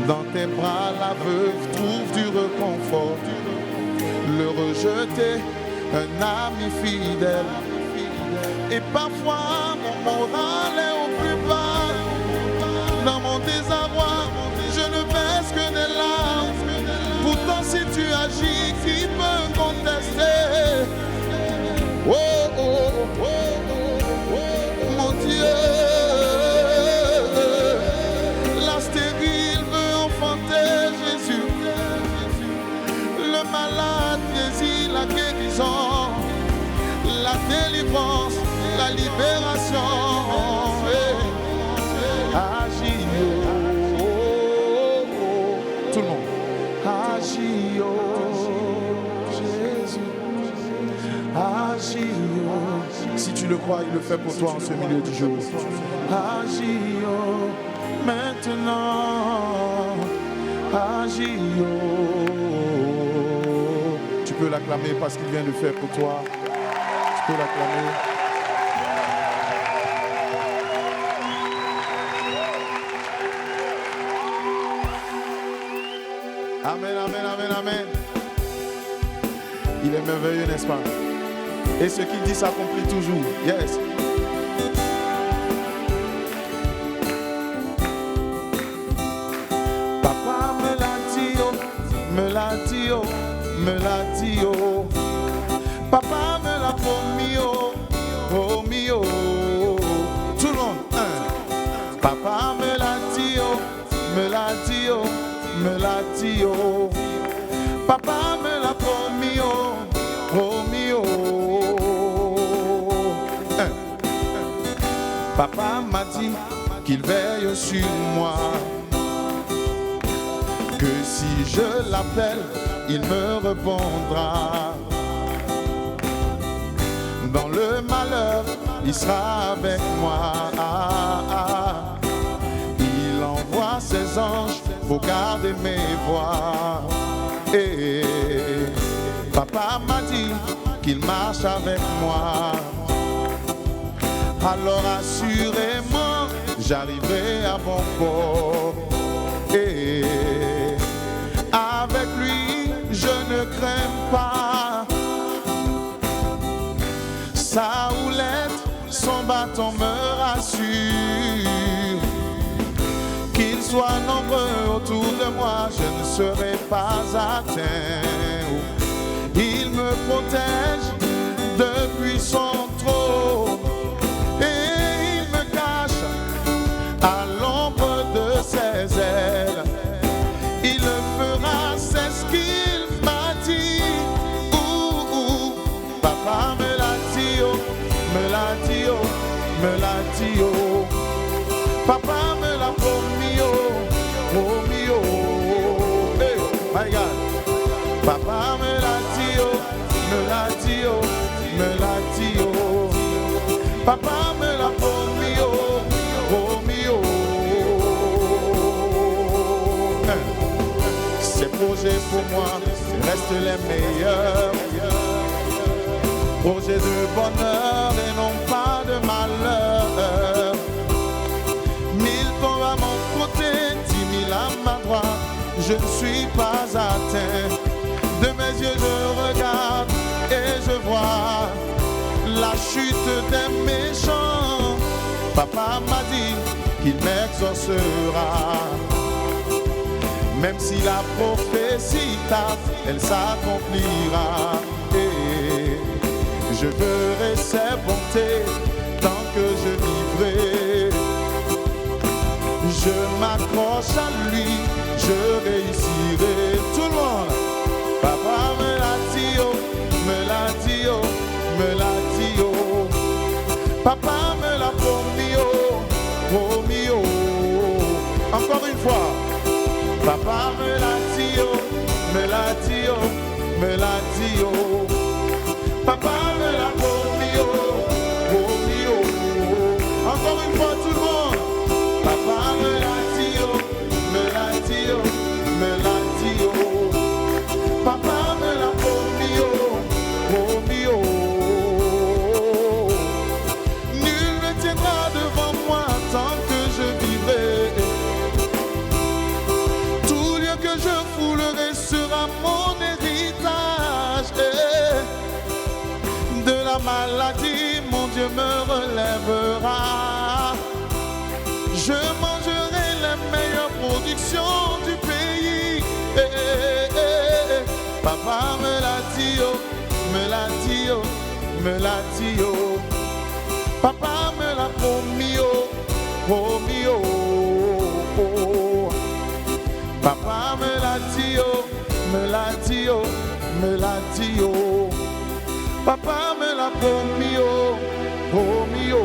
Dans tes bras la veuve trouve du réconfort. Le rejeter, un ami fidèle. Et parfois mon moral est au plus bas. Dans mon désarroi, je ne baisse que des larmes. Pourtant si tu agis, qui peut contester? Oh, oh, oh, oh, oh, mon Dieu. La stérile veut enfanter Jésus. Le malade désire la guérison, la délivrance, la libération. Agis, oh, oh, oh. Tout le monde. Agis, oh, Jésus. Agis, oh. Si tu le crois, il le fait pour toi en ce milieu du jour. Agis, oh, maintenant. Agis, oh. Tu peux l'acclamer parce qu'il vient de faire pour toi. Tu peux l'acclamer. Amen, amen, amen, amen. Il est merveilleux, n'est-ce pas? Et ce qu'il dit s'accomplit toujours. Yes. Papa me l'a dit, oh, me l'a dit, oh, me l'a dit, oh. Papa me l'a promis, oh, promis, oh. Tout le monde, hein. Papa me l'a dit, oh, me l'a dit, oh, me l'a dit, oh. Papa me l'a promis, oh, promis, oh. Hein. Papa m'a dit qu'il veille sur moi, que si je l'appelle, il me répondra. Dans le malheur, il sera avec moi. Il envoie ses anges pour garder mes voies. Et papa m'a dit qu'il marche avec moi. Alors assurément, j'arriverai à bon port. Et avec lui, je ne crains pas. Sa houlette, son bâton me rassure. Qu'ils soient nombreux autour de moi, je ne serai pas atteint. Il me protège depuis son trône et il me cache à l'ombre de ses ailes. Il le fera, c'est ce qu'il m'a dit. Papa me l'a dit, oh, me l'a dit, oh, me l'a dit, oh. Papa me l'a promis, oh, promis, oh. Hey, my God. Papa me l'a dit, oh, me l'a dit, oh, me l'a dit, oh. Papa me l'a promis, oh, promis, oh. Ses projets pour moi restent les meilleurs. Projets de bonheur et non pas de malheur. 1000 tombent à mon côté, 10 000 à ma droite. Je ne suis pas atteint. De mes yeux je regarde et je vois la chute des méchants. Papa m'a dit qu'il m'exaucera. Même si la prophétie tarde, elle s'accomplira. Et je verrai ses bontés tant que je vivrai. Je m'accroche à lui, je réussirai. Tout le monde. Papa me l'a dit, oh, me l'a dit, oh, me l'a dit, oh. Papa me l'a promis, oh, promis, oh. Encore une fois. Papa me l'a dit, oh, me l'a dit, oh, me l'a dit, oh. Papa me l'a promis, oh, promis, oh. Encore une fois tout le monde. Papa me l'a dit, oh, me l'a dit, oh, me l'a dit, oh. maladie, mon Dieu me relèvera. Je mangerai les meilleures productions du pays. Papa me l'a dit, oh, me l'a dit, oh, me l'a dit, oh. Papa me l'a promis, oh, promis, oh, oh. Papa me l'a dit, oh, me l'a dit, oh, me l'a dit, oh. Papa me l'a promis, oh, promis, oh.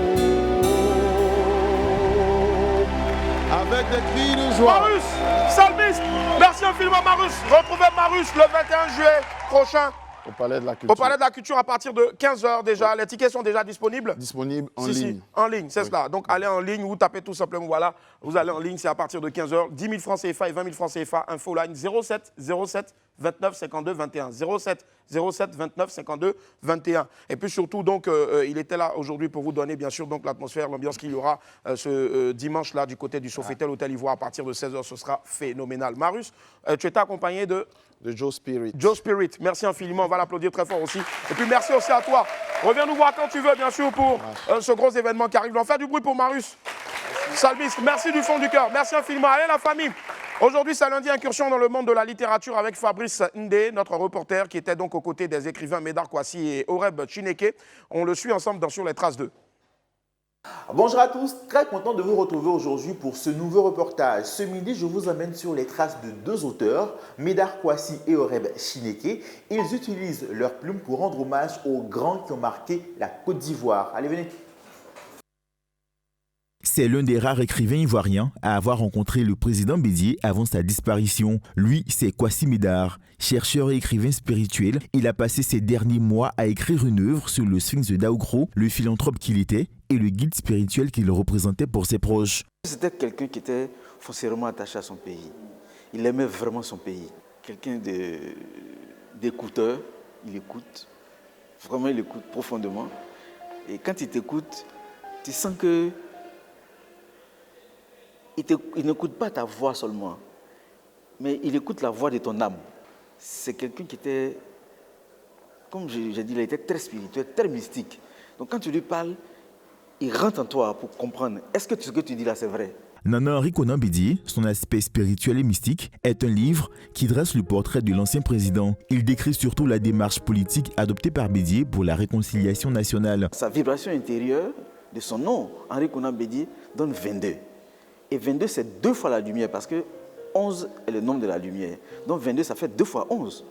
Avec des cris de joie. Marus, Salmiste, merci infiniment Marus. Retrouvez Marus le 21 juillet prochain. Au Palais de la Culture. Au Palais de la Culture à partir de 15h déjà. Les tickets sont déjà disponibles. Disponible en Si, ligne. en ligne, c'est cela. Donc allez en ligne, vous tapez tout simplement, voilà. Vous allez en ligne, c'est à partir de 15h. 10 000 francs CFA et 20 000 francs CFA. Info line 07 07 29 52 21. 07 07 29 52 21. Et puis surtout, donc, il était là aujourd'hui pour vous donner, bien sûr, donc l'atmosphère, l'ambiance qu'il y aura ce dimanche-là du côté du Sofitel Hôtel Ivoire à partir de 16h. Ce sera phénoménal. Marus, tu étais accompagné de Joe Spirit. Joe Spirit, merci infiniment, on va l'applaudir très fort aussi. Et puis merci aussi à toi. Reviens nous voir quand tu veux, bien sûr, pour ce gros événement qui arrive. On fait du bruit pour Marus. Salmiste, merci du fond du cœur, merci infiniment. Allez la famille. Aujourd'hui, c'est lundi, incursion dans le monde de la littérature avec Fabrice Ndé, notre reporter qui était donc aux côtés des écrivains Médard Kouassi et Oreb Chineke. On le suit ensemble dans Sur les traces 2. Bonjour à tous, très content de vous retrouver aujourd'hui pour ce nouveau reportage. Ce midi, je vous amène sur les traces de deux auteurs, Médard Kouassi et Oreb Chineke. Ils utilisent leurs plumes pour rendre hommage aux grands qui ont marqué la Côte d'Ivoire. Allez, venez. C'est l'un des rares écrivains ivoiriens à avoir rencontré le président Bédié avant sa disparition. Lui, c'est Kouassi Médard. Chercheur et écrivain spirituel, il a passé ses derniers mois à écrire une œuvre sur le sphinx de Daoukro, le philanthrope qu'il était et le guide spirituel qu'il représentait pour ses proches. C'était quelqu'un qui était foncièrement attaché à son pays. Il aimait vraiment son pays. Quelqu'un d'écouteur, il écoute. Vraiment, il écoute profondément. Et quand il t'écoute, tu sens que il n'écoute pas ta voix seulement, mais il écoute la voix de ton âme. C'est quelqu'un qui était, comme j'ai dit, il était très spirituel, très mystique. Donc quand tu lui parles, il rentre en toi pour comprendre. Est-ce que ce que tu dis là, c'est vrai? Nana Henri Konan Bédié, son aspect spirituel et mystique, est un livre qui dresse le portrait de l'ancien président. Il décrit surtout la démarche politique adoptée par Bédié pour la réconciliation nationale. Sa vibration intérieure de son nom, Henri Konan Bédié, donne 22. Et 22, c'est 2 fois la lumière, parce que 11 est le nombre de la lumière. Donc 22, ça fait 2 fois 11.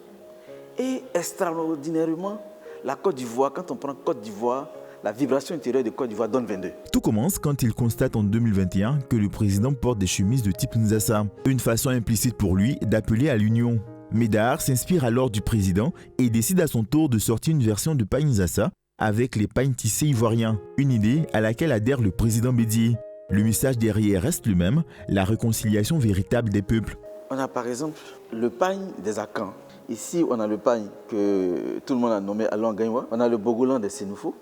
Et extraordinairement, la Côte d'Ivoire, quand on prend Côte d'Ivoire, la vibration intérieure de Côte d'Ivoire donne 22. Tout commence quand il constate en 2021 que le président porte des chemises de type Nzassa, une façon implicite pour lui d'appeler à l'union. Médard s'inspire alors du président et décide à son tour de sortir une version de pagne Nzassa avec les pagnes tissés ivoiriens, une idée à laquelle adhère le président Bédié. Le message derrière reste le même, la réconciliation véritable des peuples. On a par exemple le pagne des Akans. Ici, on a le pagne que tout le monde a nommé Alon Gagnoua. On a le Bogolan des Sénoufou,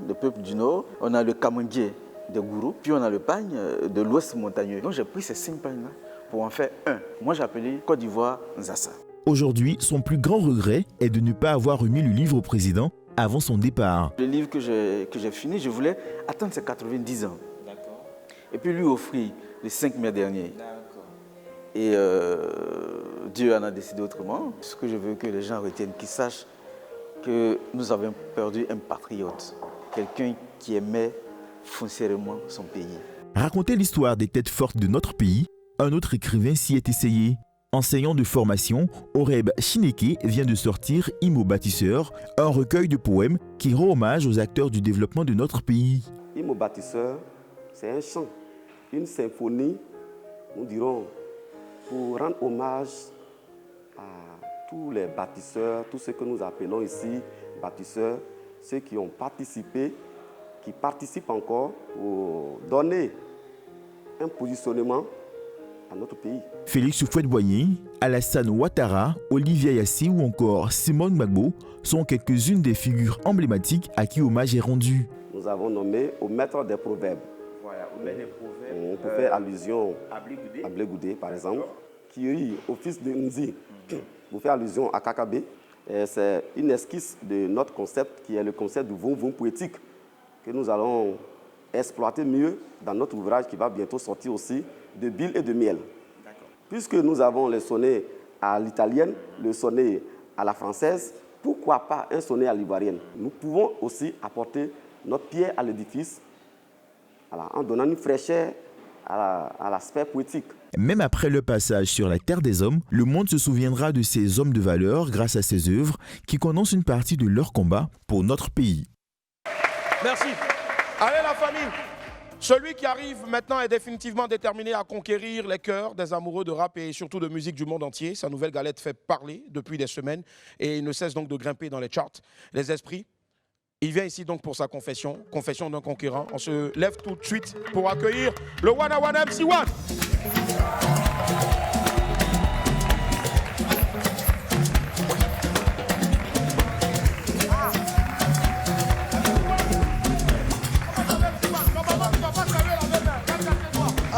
le peuple du Nord. On a le Kamangé des Gourou. Puis on a le pagne de l'Ouest montagneux. Donc j'ai pris ces 5 pagnes-là pour en faire un. Moi j'ai appelé Côte d'Ivoire Nzassa. Aujourd'hui, son plus grand regret est de ne pas avoir remis le livre au président avant son départ. Le livre que j'ai fini, je voulais attendre ses 90 ans. Et puis lui offrir les 5 mai derniers. Et Dieu en a décidé autrement. Ce que je veux que les gens retiennent, qu'ils sachent que nous avons perdu un patriote, quelqu'un qui aimait foncièrement son pays. Raconter l'histoire des têtes fortes de notre pays, un autre écrivain s'y est essayé. Enseignant de formation, Oreb Chineke vient de sortir Imo Bâtisseur, un recueil de poèmes qui rend hommage aux acteurs du développement de notre pays. Imo Bâtisseur, c'est un chant, une symphonie, nous dirons, pour rendre hommage à tous les bâtisseurs, tous ceux que nous appelons ici bâtisseurs, ceux qui ont participé, qui participent encore pour donner un positionnement à notre pays. Félix Houphouët-Boigny, Alassane Ouattara, Olivia Yassé ou encore Simone Gbagbo sont quelques-unes des figures emblématiques à qui hommage est rendu. Nous avons nommé au maître des proverbes. Voilà, au maître des proverbes. On peut faire allusion à Blé Goudé, par exemple, qui au fils de Nzi, vous fait allusion à Kakabe, C'est une esquisse de notre concept qui est le concept du vroom poétique que nous allons exploiter mieux dans notre ouvrage qui va bientôt sortir aussi de Bill et de Miel. Puisque nous avons le sonnet à l'italienne, le sonnet à la française, pourquoi pas un sonnet à l'ivoirienne? Nous pouvons aussi apporter notre pierre à l'édifice en donnant une fraîcheur à l'aspect poétique. Même après le passage sur la terre des hommes, le monde se souviendra de ces hommes de valeur grâce à ces œuvres qui condensent une partie de leur combat pour notre pays. Merci. Allez la famille. Celui qui arrive maintenant est définitivement déterminé à conquérir les cœurs des amoureux de rap et surtout de musique du monde entier. Sa nouvelle galette fait parler depuis des semaines et il ne cesse donc de grimper dans les charts. Les esprits, il vient ici donc pour sa confession, confession d'un conquérant. On se lève tout de suite pour accueillir le One and One MC1.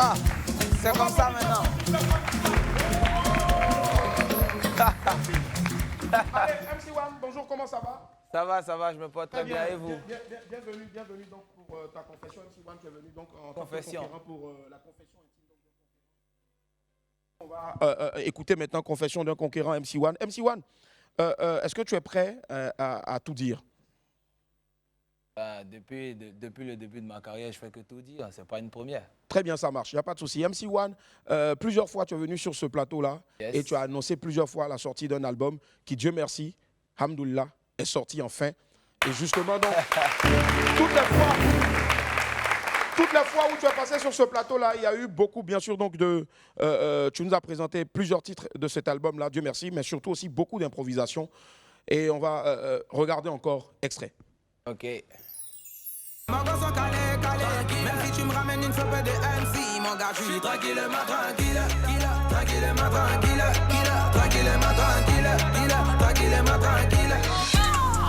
Ah, c'est comme ça maintenant. Allez, MC1, bonjour, comment ça va? Ça va, je me porte très bien et vous? Bienvenue donc pour ta confession, MC1, tu es venu donc en confession. Pour la confession. On va écouter maintenant confession d'un conquérant MC1. MC1, est-ce que tu es prêt à tout dire? Depuis le début de ma carrière, je fais que tout dire. C'est pas une première. Très bien, ça marche. Il n'y a pas de souci. MC1, plusieurs fois tu es venu sur ce plateau-là et tu as annoncé plusieurs fois la sortie d'un album qui, Dieu merci, Hamdoullah, est sorti enfin. Et justement, donc, toutes les fois où tu es passé sur ce plateau-là, il y a eu beaucoup, bien sûr, donc tu nous as présenté plusieurs titres de cet album-là, Dieu merci, mais surtout aussi beaucoup d'improvisation. Et on va regarder encore extrait. Ok. Mon gars sont calés, même si tu me ramènes une flopée de MC, mon gars, je suis tranquillement tranquille, tranquillement tranquille, tranquillement tranquille, tranquillement tranquille.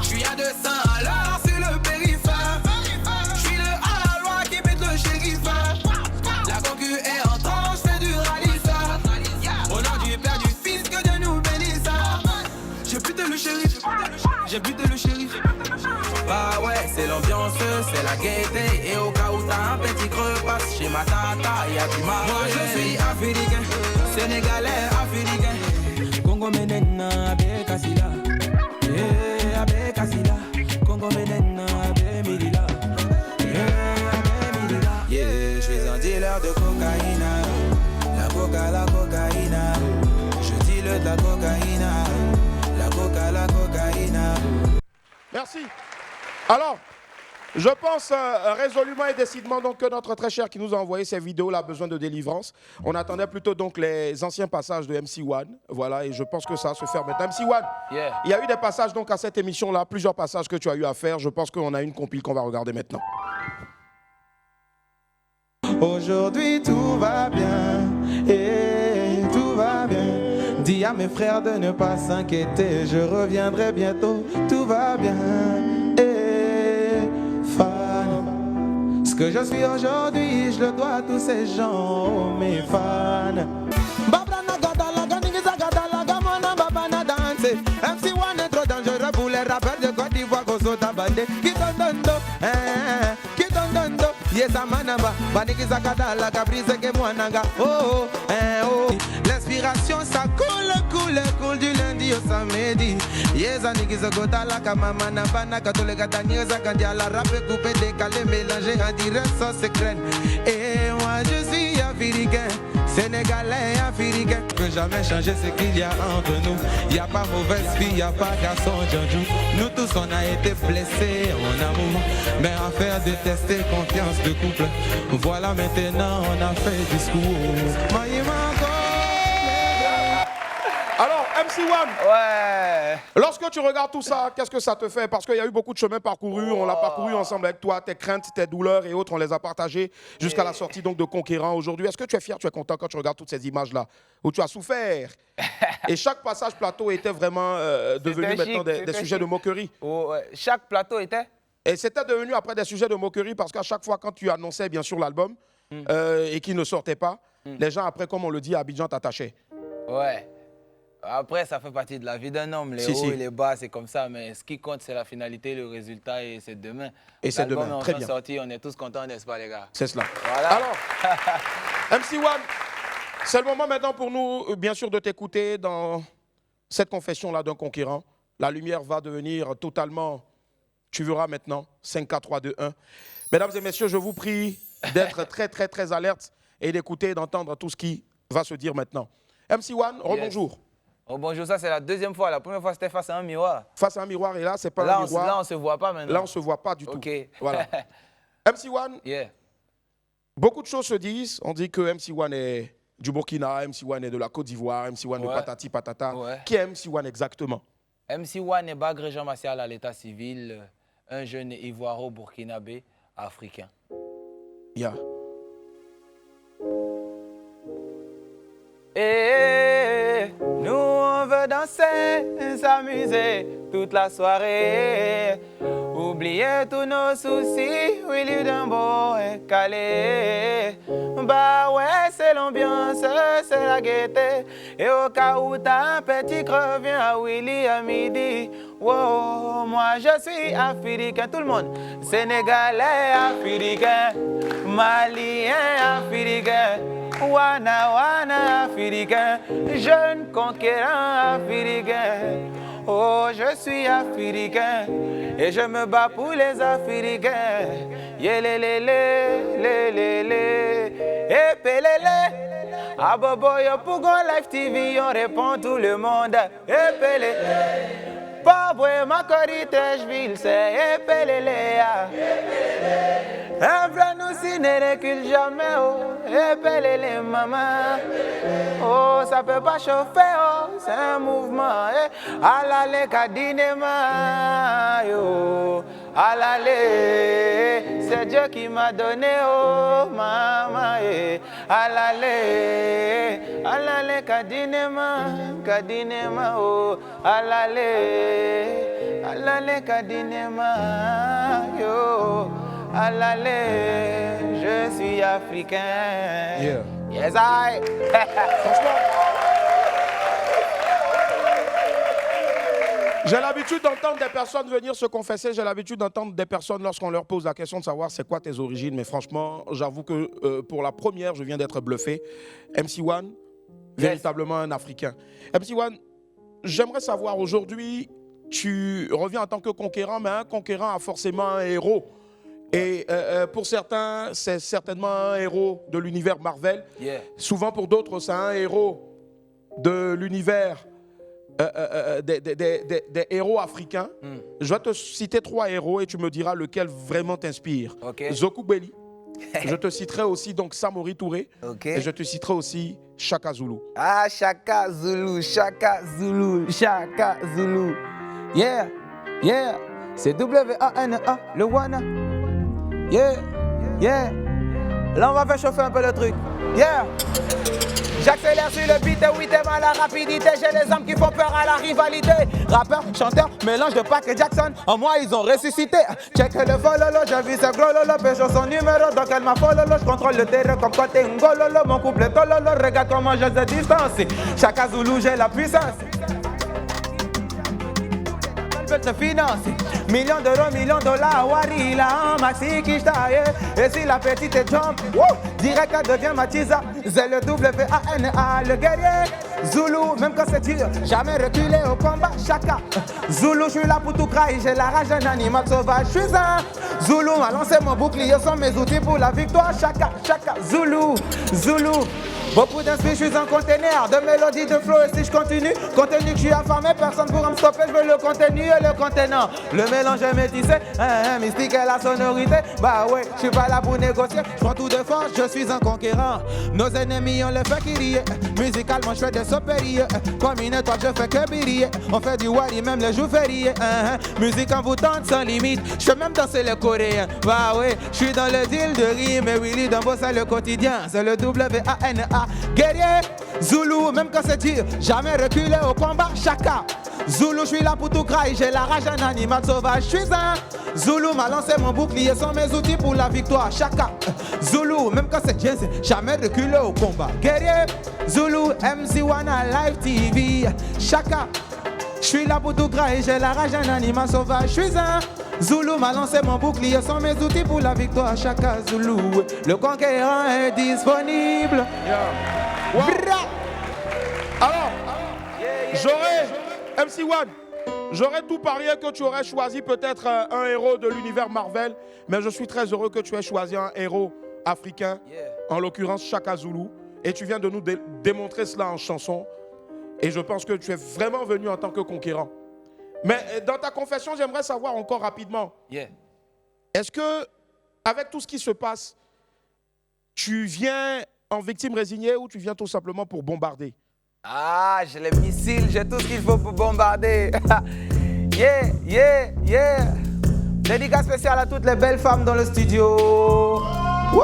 Je suis à 200 à l'heure sur le périphère, je suis le à la loi qui pète le shérif. La concu est en temps, je fais du rallye-ça. Au nom du Père, du Fils, que Dieu nous bénisse. J'ai buté le shérif, j'ai buté le shérif. Bah ouais, c'est l'ambiance, c'est la gaieté. Et au cas où t'as un petit creux, passe chez ma tata, y'a du mal. Moi je suis africain, sénégalais, africain. Congo menena, abe kasila. Abe kasila. Congo menena, abe milila. Abe milila. Yeah, je suis un dealer de cocaïne. La cocaïne. Je dis de la cocaïne. La cocaïne. Merci. Alors, je pense résolument et décidément donc que notre très cher qui nous a envoyé ces vidéos a besoin de délivrance. On attendait plutôt donc les anciens passages de MC1, voilà, et je pense que ça va se faire maintenant. MC1, il y a eu des passages donc à cette émission-là, plusieurs passages que tu as eu à faire. Je pense qu'on a une compile qu'on va regarder maintenant. Aujourd'hui tout va bien, et tout va bien. Dis à mes frères de ne pas s'inquiéter, je reviendrai bientôt, tout va bien. Ce que je suis aujourd'hui, je le dois à tous ces gens, mes fans. MC1 est trop dangereux pour les rappeurs de Côte d'Ivoire, Koso Tabande. Qui donne yes, amanaba. Baniki Zakada, la cabrise que moi nanga. Oh, oh. L'inspiration, ça coule du lundi au samedi. Yes, Aniki Zakota, la kamama nabana, katole katani, zakandia, la rap coupé, décalé, mélangé, en direct, sans secret. Et moi, je suis africain. Sénégalais, africain, peut jamais changer ce qu'il y a entre nous. Y a pas mauvaise fille, y a pas garçon, Djandjou. Nous tous on a été blessés en amour, mais affaire de tester confiance de couple. Voilà maintenant on a fait discours. Alors MC1, ouais. Lorsque tu regardes tout ça, qu'est-ce que ça te fait? Parce qu'il y a eu beaucoup de chemin parcouru, on l'a parcouru ensemble avec toi, tes craintes, tes douleurs et autres, on les a partagées jusqu'à la sortie donc de Conquérant aujourd'hui. Est-ce que tu es fier, tu es content quand tu regardes toutes ces images-là où tu as souffert? Et chaque passage plateau était vraiment devenu maintenant des sujets de moquerie. Oh, ouais. Chaque plateau était? Et c'était devenu après des sujets de moquerie parce qu'à chaque fois quand tu annonçais bien sûr l'album et qu'il ne sortait pas, les gens après, comme on le dit à Abidjan, t'attachaient. Ouais. Après, ça fait partie de la vie d'un homme. Les hauts et les bas, c'est comme ça. Mais ce qui compte, c'est la finalité, le résultat, et c'est demain. Et c'est demain, très bien. Sorti, on est tous contents, n'est-ce pas, les gars? C'est cela. Voilà. Alors, MC1, c'est le moment maintenant pour nous, bien sûr, de t'écouter dans cette confession-là d'un conquérant. La lumière va devenir totalement, tu verras maintenant, 5, 4, 3, 2, 1. Mesdames et messieurs, je vous prie d'être très, très, très alerte et d'écouter, d'entendre tout ce qui va se dire maintenant. MC1, rebonjour. Oh, bonjour, ça c'est la deuxième fois. La première fois, c'était face à un miroir. Face à un miroir, et là, c'est pas un miroir. Là, on ne se voit pas maintenant. Là, on ne se voit pas du tout. Voilà. MC1, beaucoup de choses se disent. On dit que MC1 est du Burkina, MC1 est de la Côte d'Ivoire, MC1 de patati patata. Qui est MC1 exactement? MC1 est Bagré Jean Martial à l'état civil, un jeune ivoiro-burkinabé africain. Et nous on veut danser, s'amuser toute la soirée, oublier tous nos soucis, oui Ludimbo est calé. Bah ouais, c'est l'ambiance, c'est la gaieté. Et au cas où t'as un petit creux, viens à Willy à midi. Wow, moi je suis africain, tout le monde. Sénégalais, africain, malien, africain. Wana wana africain, jeune conquérant africain. Oh, je suis africain et je me bats pour les Africains. Yélélélé, et pelélé. Ah bobo, yo pour Live TV, on répond tout le monde. Et pelé. Pauvre ma corritège-ville, c'est et pelélé. Un vrai nous si ne recule jamais, oh, et pelele maman. Oh, ça peut pas chauffer, oh, c'est un mouvement, eh. Alale kadinema, yo, alale, c'est Dieu qui m'a donné, oh, maman, eh. Alale kadinema, oh, alale kadinema, yo. Alalé, je suis africain. Yes, I. J'ai l'habitude d'entendre des personnes venir se confesser. J'ai l'habitude d'entendre des personnes lorsqu'on leur pose la question de savoir c'est quoi tes origines. Mais franchement, j'avoue que pour la première, je viens d'être bluffé. MC1, véritablement un Africain. MC1, j'aimerais savoir aujourd'hui, tu reviens en tant que conquérant, mais un conquérant a forcément un héros. Et pour certains, c'est certainement un héros de l'univers Marvel. Souvent pour d'autres, c'est un héros de l'univers des héros africains. Je vais te citer 3 héros et tu me diras lequel vraiment t'inspire. Zoku Belli. Je te citerai aussi donc Samori Touré. Et je te citerai aussi Chaka Zulu. Ah, Chaka Zulu, Chaka Zulu, Chaka Zulu. Yeah, yeah. C'est W-A-N-A, le Wana. Yeah, yeah. Là, on va faire chauffer un peu le truc. Yeah. J'accélère sur le beat, oui, t'aimes à la rapidité. J'ai les âmes qui font peur à la rivalité. Rappeur, chanteur, mélange de Pac et Jackson. En moi, ils ont ressuscité. Check le fololo, j'ai vu ce gros lolo. Pêche son numéro, donc elle m'a fololo. Je contrôle le terrain comme quand t'es un gololo. Mon couple est tololo, regarde comment je se distance. Chaka Zulu, j'ai la puissance. Te financer. Millions d'euros, millions de dollars, Wari, là, maxi qui yeah. Et si la petite est jump, direct elle devient Matiza. C'est le W-A-N-A, le guerrier. Zulu, même quand c'est dur, jamais reculé au combat. Chaka Zulu, je suis là pour tout crailler. J'ai la rage d'un animal sauvage. Je suis un Zulu, m'a lancé mon bouclier, sont mes outils pour la victoire. Chaka Zulu, Zulu. Beaucoup d'inspire, je suis un conteneur de mélodie, de flow. Et si je continue, contenu que je suis affamé, personne pourra me stopper. Je veux le contenu et le contenant. Le mélange est métissé, mystique et la sonorité. Bah ouais, je suis pas là pour négocier. Je prends tout de force, je suis un conquérant. Nos ennemis, on les fait crier. Musicalement, je fais des sopériers. Comme une étoile, je fais que briller. On fait du wari, même les jours fériés. Musique en vous tente sans limite. Je fais même danser les Coréens. Bah ouais, je suis dans le deal de rime. Et Willy Dumbo, c'est le quotidien. C'est le W-A-N-A. Guerrier, Zulu, même quand c'est dur, jamais reculé au combat. Chaka Zoulou, je suis là pour tout crailler, j'ai la rage d'un animal sauvage. Je suis un Zoulou, m'a lancé mon bouclier, sont mes outils pour la victoire. Chaka, Zoulou, même quand c'est Dieu, c'est jamais reculé au combat. Guerrier, Zoulou, MC1 à Live TV. Chaka, je suis là pour tout crailler, j'ai la rage d'un animal sauvage. Je suis un Zoulou, m'a lancé mon bouclier, sont mes outils pour la victoire. Chaka, Zoulou, le conquérant est disponible. Wow. Alors, j'aurais, MC1, j'aurais tout parié que tu aurais choisi peut-être un héros de l'univers Marvel, mais je suis très heureux que tu aies choisi un héros africain, en l'occurrence Chaka Zoulou, et tu viens de nous démontrer cela en chanson, et je pense que tu es vraiment venu en tant que conquérant. Mais dans ta confession, j'aimerais savoir encore rapidement, est-ce que, avec tout ce qui se passe, tu viens en victime résignée ou tu viens tout simplement pour bombarder? Ah, j'ai les missiles, j'ai tout ce qu'il faut pour bombarder. Dédicace spéciale à toutes les belles femmes dans le studio. Woo!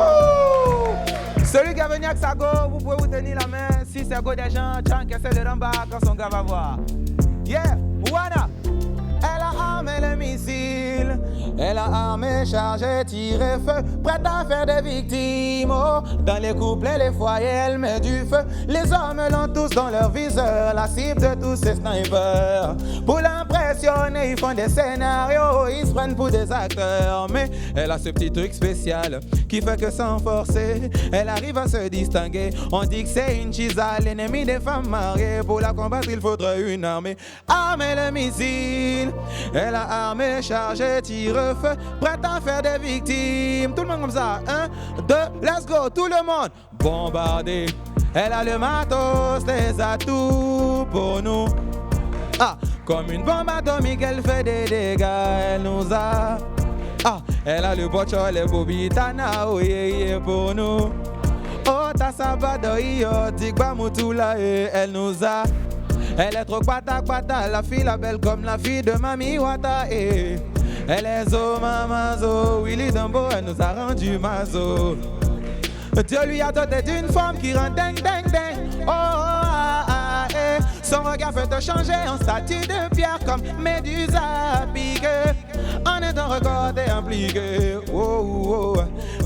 Celui qui est venu avec sa go, vous pouvez vous tenir la main. Si c'est go des gens, Tchan qui essaie de rembarquer quand son gars va voir. Wana. Elle a armé le missile, elle a armé, chargé, tiré feu, prête à faire des victimes. Oh, dans les couples et les foyers, elle met du feu. Les hommes l'ont tous dans leur viseur, la cible de tous ces snipers. Pour l'impressionner, ils font des scénarios, ils se prennent pour des acteurs. Mais elle a ce petit truc spécial qui fait que sans forcer, elle arrive à se distinguer. On dit que c'est une chisa, l'ennemi des femmes mariées. Pour la combattre, il faudrait une armée. Armer le missile, elle a armé, chargé, tire-feu, prête à faire des victimes. Tout le monde comme ça, 1, 2, let's go, tout le monde. Bombarder, elle a le matos, les atouts pour nous. Ah, comme une bombe atomique, elle fait des dégâts, elle nous a. Ah, elle a le bocho, les bobitana, oh yeah, pour nous. Oh, ta sabado, yo, tigba mutula, elle nous a. Elle est trop pata, la fille la belle comme la fille de Mami Wata. Elle est zo mamazo, Willy Dumbo, elle nous a rendu mazo. Dieu lui a doté d'une forme qui rend ding. Oh, son regard fait te changer en statue de pierre comme Médusa piquée. En étant regardé impliqué,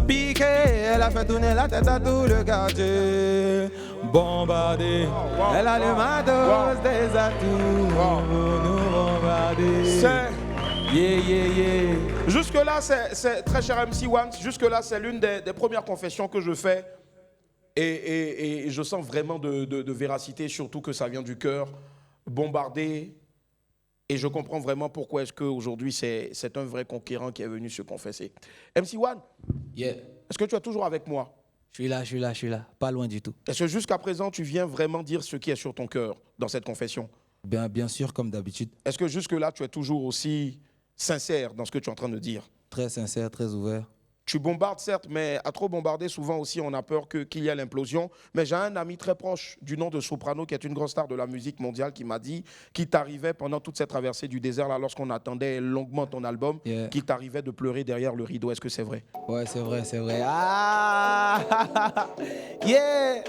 piqué, elle a fait tourner la tête à tout le quartier. Bombardé, elle a le matos des atouts, nous bombarder. Jusque-là, c'est très cher MC1, jusque-là, c'est l'une des premières confessions que je fais. Et je sens vraiment de véracité, surtout que ça vient du cœur. Bombardé. Et je comprends vraiment pourquoi est-ce qu'aujourd'hui, c'est un vrai conquérant qui est venu se confesser. MC1, est-ce que tu es toujours avec moi? Je suis là, pas loin du tout. Est-ce que jusqu'à présent, tu viens vraiment dire ce qui est sur ton cœur dans cette confession? Bien sûr, comme d'habitude. Est-ce que jusque-là, tu es toujours aussi sincère dans ce que tu es en train de dire? Très sincère, très ouvert. Tu bombardes certes, mais à trop bombarder, souvent aussi, on a peur qu'il y ait l'implosion. Mais j'ai un ami très proche du nom de Soprano, qui est une grande star de la musique mondiale, qui m'a dit qu'il t'arrivait pendant toute cette traversée du désert, là, lorsqu'on attendait longuement ton album, qu'il t'arrivait de pleurer derrière le rideau. Est-ce que c'est vrai? Ouais, c'est vrai. Ah, yeah.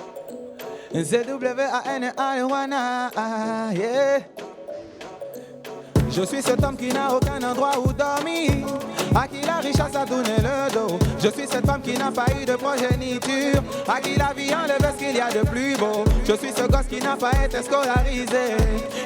ZWANA, yeah. Je suis cet homme qui n'a aucun endroit où dormir, à qui la richesse a tourné le dos. Je suis cette femme qui n'a pas eu de progéniture, à qui la vie enlève ce qu'il y a de plus beau. Je suis ce gosse qui n'a pas été scolarisé,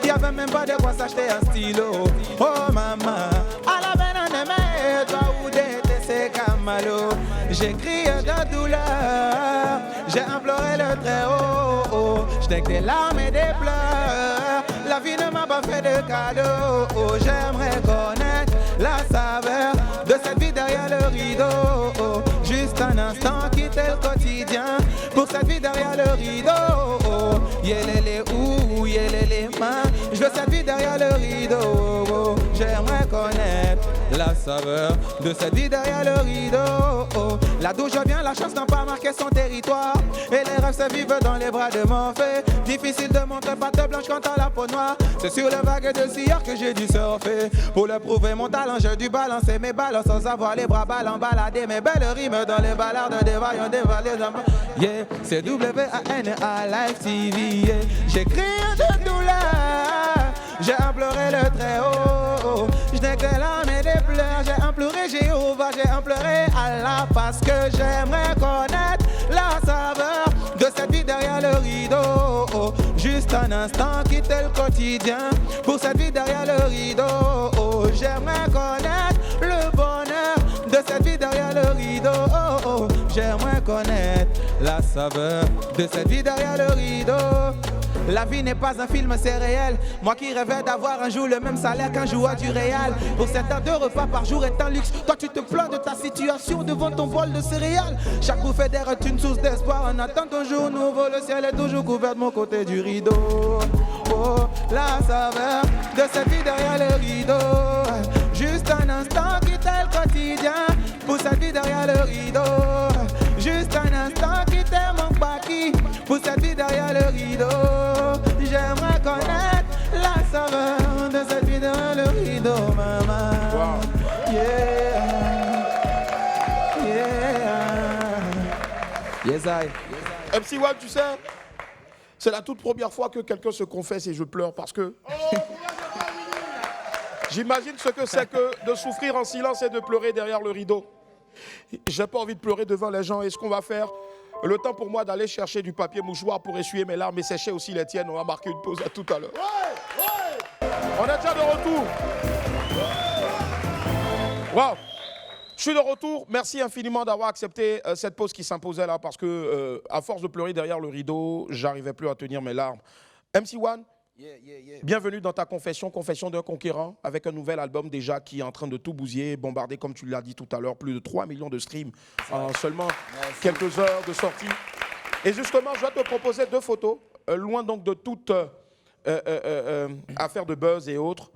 il n'y avait même pas de quoi s'acheter un stylo. Oh maman, à la peine en aimer, toi ou d'été Camalo. J'ai crié de douleur, j'ai imploré le très haut. J'étais que des larmes et des pleurs, la vie ne m'a pas fait de cadeau. J'aimerais connaître la saveur de cette vie derrière le rideau. Juste un instant, quitter le quotidien pour cette vie derrière le rideau. Yélélé ou yélélé main, je veux cette vie derrière le rideau. J'aimerais connaître la saveur de cette vie derrière le rideau. Là d'où je viens, la chance n'a pas marqué son territoire, et les rêves se vivent dans les bras de Morphée. Difficile de montrer patte blanche quand t'as la peau noire. C'est sur le vague de Sillard que j'ai dû surfer. Pour le prouver mon talent, j'ai dû balancer mes ballons sans avoir les bras ballants, balader mes belles rimes dans les ballards des vaillants dévalés. Yeah, c'est WANA Live TV, yeah. J'ai crié de douleur, J'ai imploré le Très-Haut. Je n'ai que l'âme et des pleurs. J'ai imploré Jéhovah, j'ai imploré Allah parce que j'aimerais connaître la saveur de cette vie derrière le rideau. Juste un instant, quitter le quotidien pour cette vie derrière le rideau. J'aimerais connaître le bonheur de cette vie derrière le rideau. J'aimerais connaître la saveur de cette vie derrière le rideau. La vie n'est pas un film, c'est réel. Moi qui rêvais d'avoir un jour le même salaire qu'un joueur du Real. Pour certains, 2 repas par jour est un luxe. Toi tu te plains de ta situation devant ton bol de céréales. Chaque bouffée d'air est une source d'espoir. On attend ton jour nouveau, le ciel est toujours couvert de mon côté du rideau. Oh, la saveur de cette vie derrière le rideau. Juste un instant, quitter le quotidien pour cette vie derrière le rideau. Juste un instant, quitter mon paquis pour cette vie derrière le rideau. J'aimerais connaître la saveur de cette vie derrière le rideau, maman. Wow. Yeah, yeah. Yes, I. MC1, tu sais, c'est la toute première fois que quelqu'un se confesse et je pleure parce que j'imagine ce que c'est que de souffrir en silence et de pleurer derrière le rideau. J'ai pas envie de pleurer devant les gens. Et ce qu'on va faire, le temps pour moi d'aller chercher du papier mouchoir pour essuyer mes larmes et sécher aussi les tiennes. On va marquer une pause à tout à l'heure. On est déjà de retour. Wow. Je suis de retour. Merci infiniment d'avoir accepté cette pause qui s'imposait là parce que à force de pleurer derrière le rideau, j'arrivais plus à tenir mes larmes. MC1, bienvenue dans ta confession d'un conquérant avec un nouvel album déjà qui est en train de tout bousiller, bombarder comme tu l'as dit tout à l'heure, plus de 3 millions de streams en seulement quelques heures de sortie. Et justement, je vais te proposer 2 photos, loin donc de toute affaire de buzz et autres,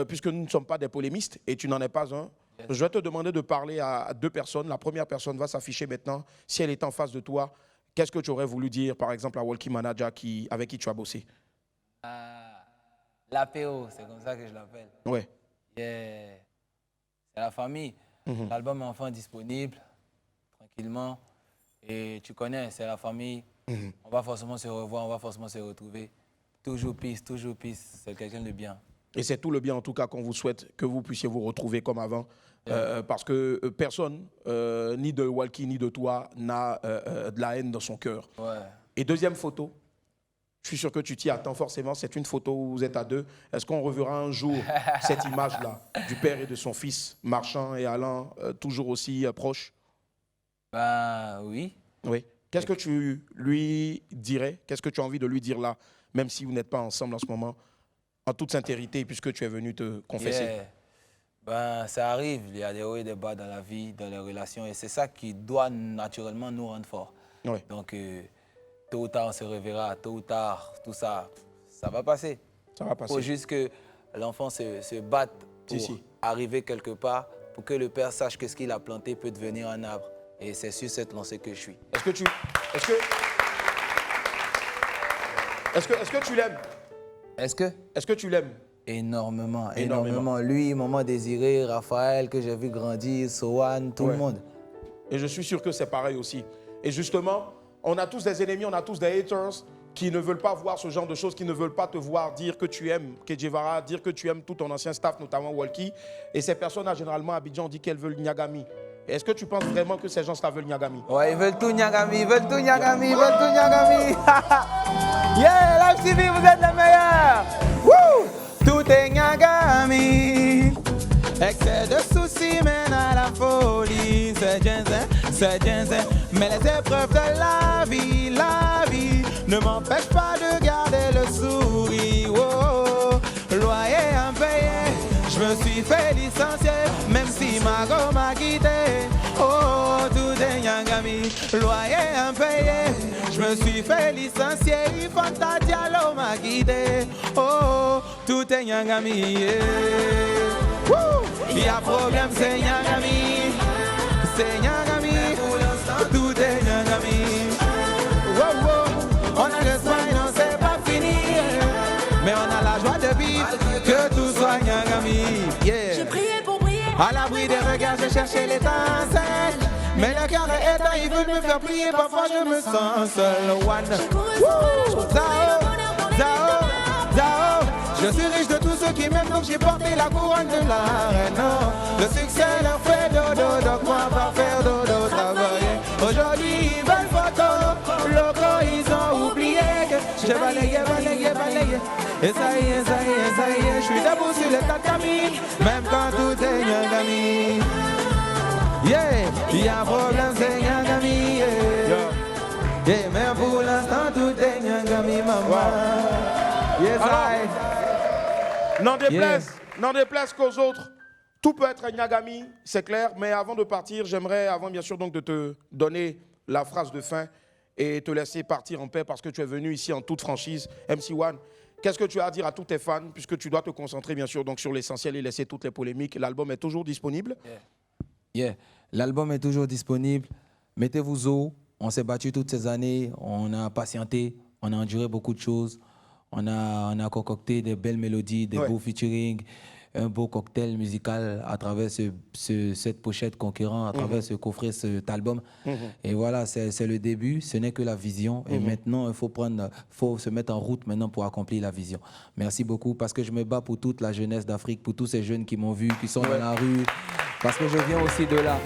puisque nous ne sommes pas des polémistes et tu n'en es pas un. Je vais te demander de parler à 2 personnes. La première personne va s'afficher maintenant. Si elle est en face de toi, qu'est-ce que tu aurais voulu dire, par exemple, à Walkie Manager avec qui tu as bossé? L'APO, c'est comme ça que je l'appelle. Ouais. Yeah. C'est la famille. L'album est enfin disponible, tranquillement. Et tu connais, c'est la famille. On va forcément se revoir, on va forcément se retrouver. Toujours peace, c'est quelqu'un de bien. Et c'est tout le bien en tout cas qu'on vous souhaite, que vous puissiez vous retrouver comme avant. Parce que personne, ni de Walkie ni de toi, n'a de la haine dans son cœur. Ouais. Et deuxième photo, je suis sûr que tu t'y attends forcément, c'est une photo où vous êtes à 2. Est-ce qu'on reverra un jour cette image-là du père et de son fils marchant et allant toujours aussi proches? Ben oui. Oui. Qu'est-ce que tu lui dirais? Qu'est-ce que tu as envie de lui dire là, même si vous n'êtes pas ensemble en ce moment, en toute sincérité, puisque tu es venu te confesser? Ben, ça arrive, il y a des hauts et des bas dans la vie, dans les relations, et c'est ça qui doit naturellement nous rendre forts. Oui. Donc, tôt ou tard, on se reverra, tôt ou tard, tout ça, ça va passer. Ça va passer. Il faut juste que l'enfant se batte pour arriver quelque part, pour que le père sache que ce qu'il a planté peut devenir un arbre. Et c'est sur cette lancée que je suis. Est-ce que tu l'aimes? Est-ce que tu l'aimes? Énormément. Lui, Maman Désiré, Raphaël, que j'ai vu grandir, Sohan, tout le monde. Et je suis sûr que c'est pareil aussi. Et justement, on a tous des ennemis, on a tous des haters qui ne veulent pas voir ce genre de choses, qui ne veulent pas te voir dire que tu aimes Kedjevara, dire que tu aimes tout ton ancien staff, notamment Walkie. Et ces personnes-là, généralement, à Abidjan, on dit qu'elles veulent Niagami. Est-ce que tu penses vraiment que ces gens-là veulent Niagami? Ouais, ils veulent tout Niagami, Yeah, Live TV, vous êtes les meilleurs. Woo! Tout est Niagami. Excès de soucis mène à la folie. C'est Jensen. Mais les épreuves de la vie ne m'empêchent pas de garder le sourire. Oh, loyer impayé, je me suis fait licencier, même si ma go m'a quitté. Oh, tout est Niagami. Loyer impayé, je me suis fait licencier. Fanta Diallo m'a quitté. Oh, tout est Niagami. Il y a problème, c'est Niagami. C'est Niagami. Tout est Niagami. On a le soin, non, c'est pas fini. Mais on a la joie de vivre, que tout soit Niagami. Yeah. J'ai prié pour prier. À l'abri des regards, j'ai cherché l'étincelle. Mais le cœur est éteint, il veut me faire prier. Parfois je me sens seul. One. Zao. Je suis riche de tous ceux qui m'aiment, donc j'ai porté la couronne de la reine. Non, le succès leur fait dodo, donc moi pas faire dodo, travailler. Aujourd'hui ils veulent photo, locaux ils ont oublié que j'ai balayé. Et ça y est, je suis debout sur le tatami, même quand tout est Nyangami. Yeah, il y a un problème, c'est Nyangami. Yeah, mais pour l'instant tout est Nyangami, maman. Yes, N'en déplaise qu'aux autres, tout peut être Nyangami, c'est clair, mais avant de partir, j'aimerais, avant bien sûr donc de te donner la phrase de fin et te laisser partir en paix parce que tu es venu ici en toute franchise, MC1. Qu'est-ce que tu as à dire à tous tes fans, puisque tu dois te concentrer bien sûr donc sur l'essentiel et laisser toutes les polémiques. L'album est toujours disponible. Yeah. L'album est toujours disponible. Mettez-vous au. On s'est battu toutes ces années. On a patienté. On a enduré beaucoup de choses. On a concocté des belles mélodies, des beaux featuring, un beau cocktail musical à travers cette pochette concurrent, à travers ce coffret, cet album. Et voilà, c'est le début, ce n'est que la vision. Et maintenant, il faut se mettre en route maintenant pour accomplir la vision. Merci beaucoup, parce que je me bats pour toute la jeunesse d'Afrique, pour tous ces jeunes qui m'ont vu, qui sont dans la rue, parce que je viens aussi de là.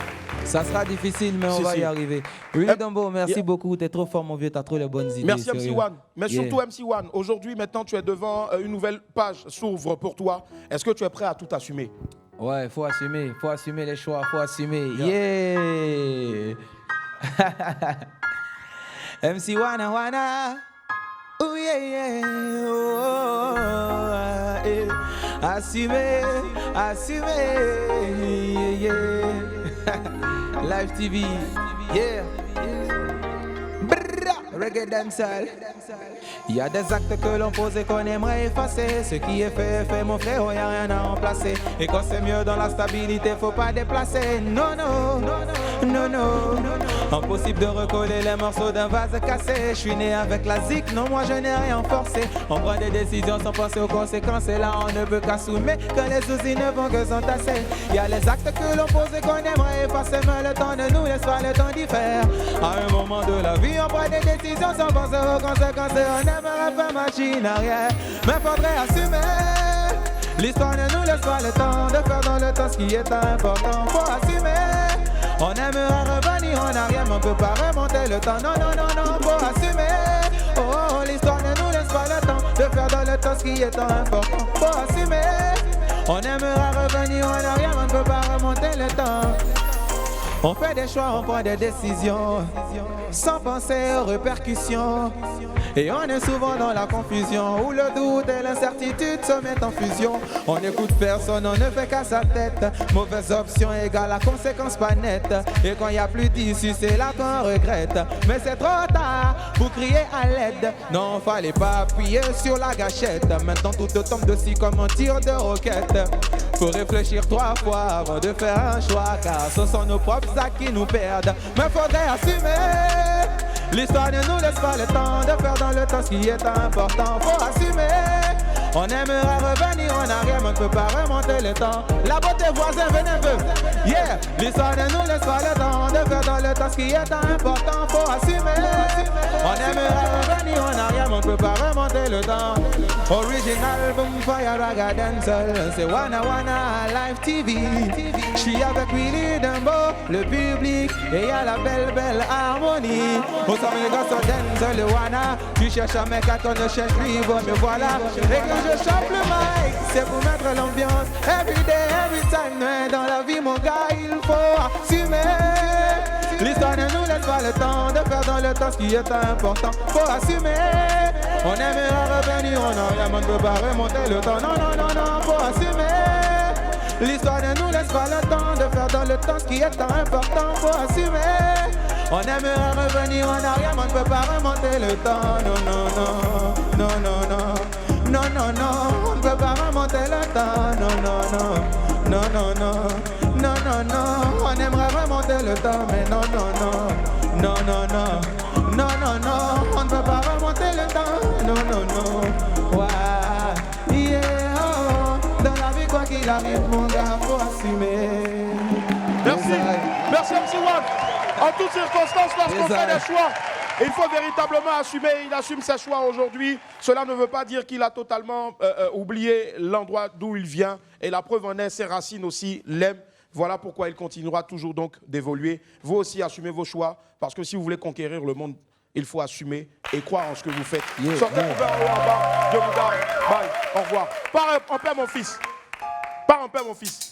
Ça sera difficile, mais on va y arriver. Willy Dambo, merci beaucoup. T'es trop fort, mon vieux. T'as trop les bonnes idées. Merci MC1. Mais surtout MC1. Aujourd'hui, maintenant, tu es devant une nouvelle page s'ouvre pour toi. Est-ce que tu es prêt à tout assumer? Ouais, il faut assumer. Il faut assumer les choix. Il faut assumer. Yeah. MC1, Wana. Oh yeah, oh, yeah. Assumer, yeah. Live TV, yeah. Reggae dancehall. Il y a des actes que l'on pose et qu'on aimerait effacer. Ce qui est fait, mon frère, il n'y a rien à remplacer. Et quand c'est mieux dans la stabilité, faut pas déplacer. Non. Impossible de recoller les morceaux d'un vase cassé. Je suis né avec la zik, non, moi je n'ai rien forcé. On prend des décisions sans penser aux conséquences. Et là, on ne peut qu'assumer que les soucis ne vont que s'entasser. Il y a les actes que l'on pose et qu'on aimerait effacer. Mais le temps ne nous laisse pas le temps d'y faire. À un moment de la vie, on prend des décisions sans penser aux conséquences. Et on aimerait faire machine arrière. Mais faudrait assumer. L'histoire ne nous laisse pas le temps de faire dans le temps ce qui est important. Faut assumer. On aimerait revenir en arrière, mais on peut pas remonter le temps. Non, faut assumer. Oh, l'histoire ne nous laisse pas le temps de faire dans le temps ce qui est important. Faut assumer. On aimerait revenir en arrière, mais on ne peut pas remonter le temps. On fait des choix, on prend des décisions, sans penser aux répercussions. Et on est souvent dans la confusion, où le doute et l'incertitude se mettent en fusion. On n'écoute personne, on ne fait qu'à sa tête. Mauvaise option égale à conséquence pas nette. Et quand il n'y a plus d'issue, c'est là qu'on regrette. Mais c'est trop tard pour crier à l'aide. Non, fallait pas appuyer sur la gâchette. Maintenant tout te tombe dessus comme un tir de roquette. Faut réfléchir 3 fois avant de faire un choix, car ce sont nos propres actes qui nous perdent. Mais faudrait assumer. L'histoire ne nous laisse pas le temps de faire dans le temps ce qui est important. Faut assumer. On aimerait revenir en arrière, mais on ne peut pas remonter le temps. La beauté voisin, venez un peu. Yeah. L'histoire ne nous laisse pas le temps de faire dans le temps ce qui est important. Faut assumer. On aimerait revenir en arrière, mais on ne peut pas remonter le temps. Original boom fire raga dancehall. C'est Wana Live TV. J'suis avec Willy Dambo, le public, et y'a la belle harmonie. Au sommet les gars sont dancehall, le Wana. Tu cherches un mec à ton ne cherche lui, bon me voilà. Et que je chope le mic, c'est pour mettre l'ambiance. Every day, every time, mais dans la vie mon gars, il faut assumer. L'histoire ne nous laisse pas le temps de faire dans le temps ce qui est important. Faut assumer. On aimerait revenir en arrière, mais on ne peut pas remonter le temps. Non, faut assumer. L'histoire ne nous laisse pas le temps de faire dans le temps ce qui est important. Faut assumer. On aimerait revenir en arrière, mais on ne peut pas remonter le temps. Non, on ne peut pas remonter le temps. Non, on aimerait remonter le temps, mais non, on ne peut pas remonter le temps. Non, ouais, yeah, oh. Dans la vie, quoi qu'il arrive, mon gars, faut assumer. Merci MC1. En toutes circonstances, lorsqu'on fait des choix, Et il faut véritablement assumer, il assume ses choix aujourd'hui. Cela ne veut pas dire qu'il a totalement oublié l'endroit d'où il vient. Et la preuve en est, ses racines aussi l'aiment. Voilà pourquoi il continuera toujours donc d'évoluer. Vous aussi, assumez vos choix, parce que si vous voulez conquérir le monde, il faut assumer et croire en ce que vous faites. Sortez pour faire en haut, en bas. Dieu vous garde. Bye. Au revoir. Pars en paix, mon fils. Pars en paix, mon fils.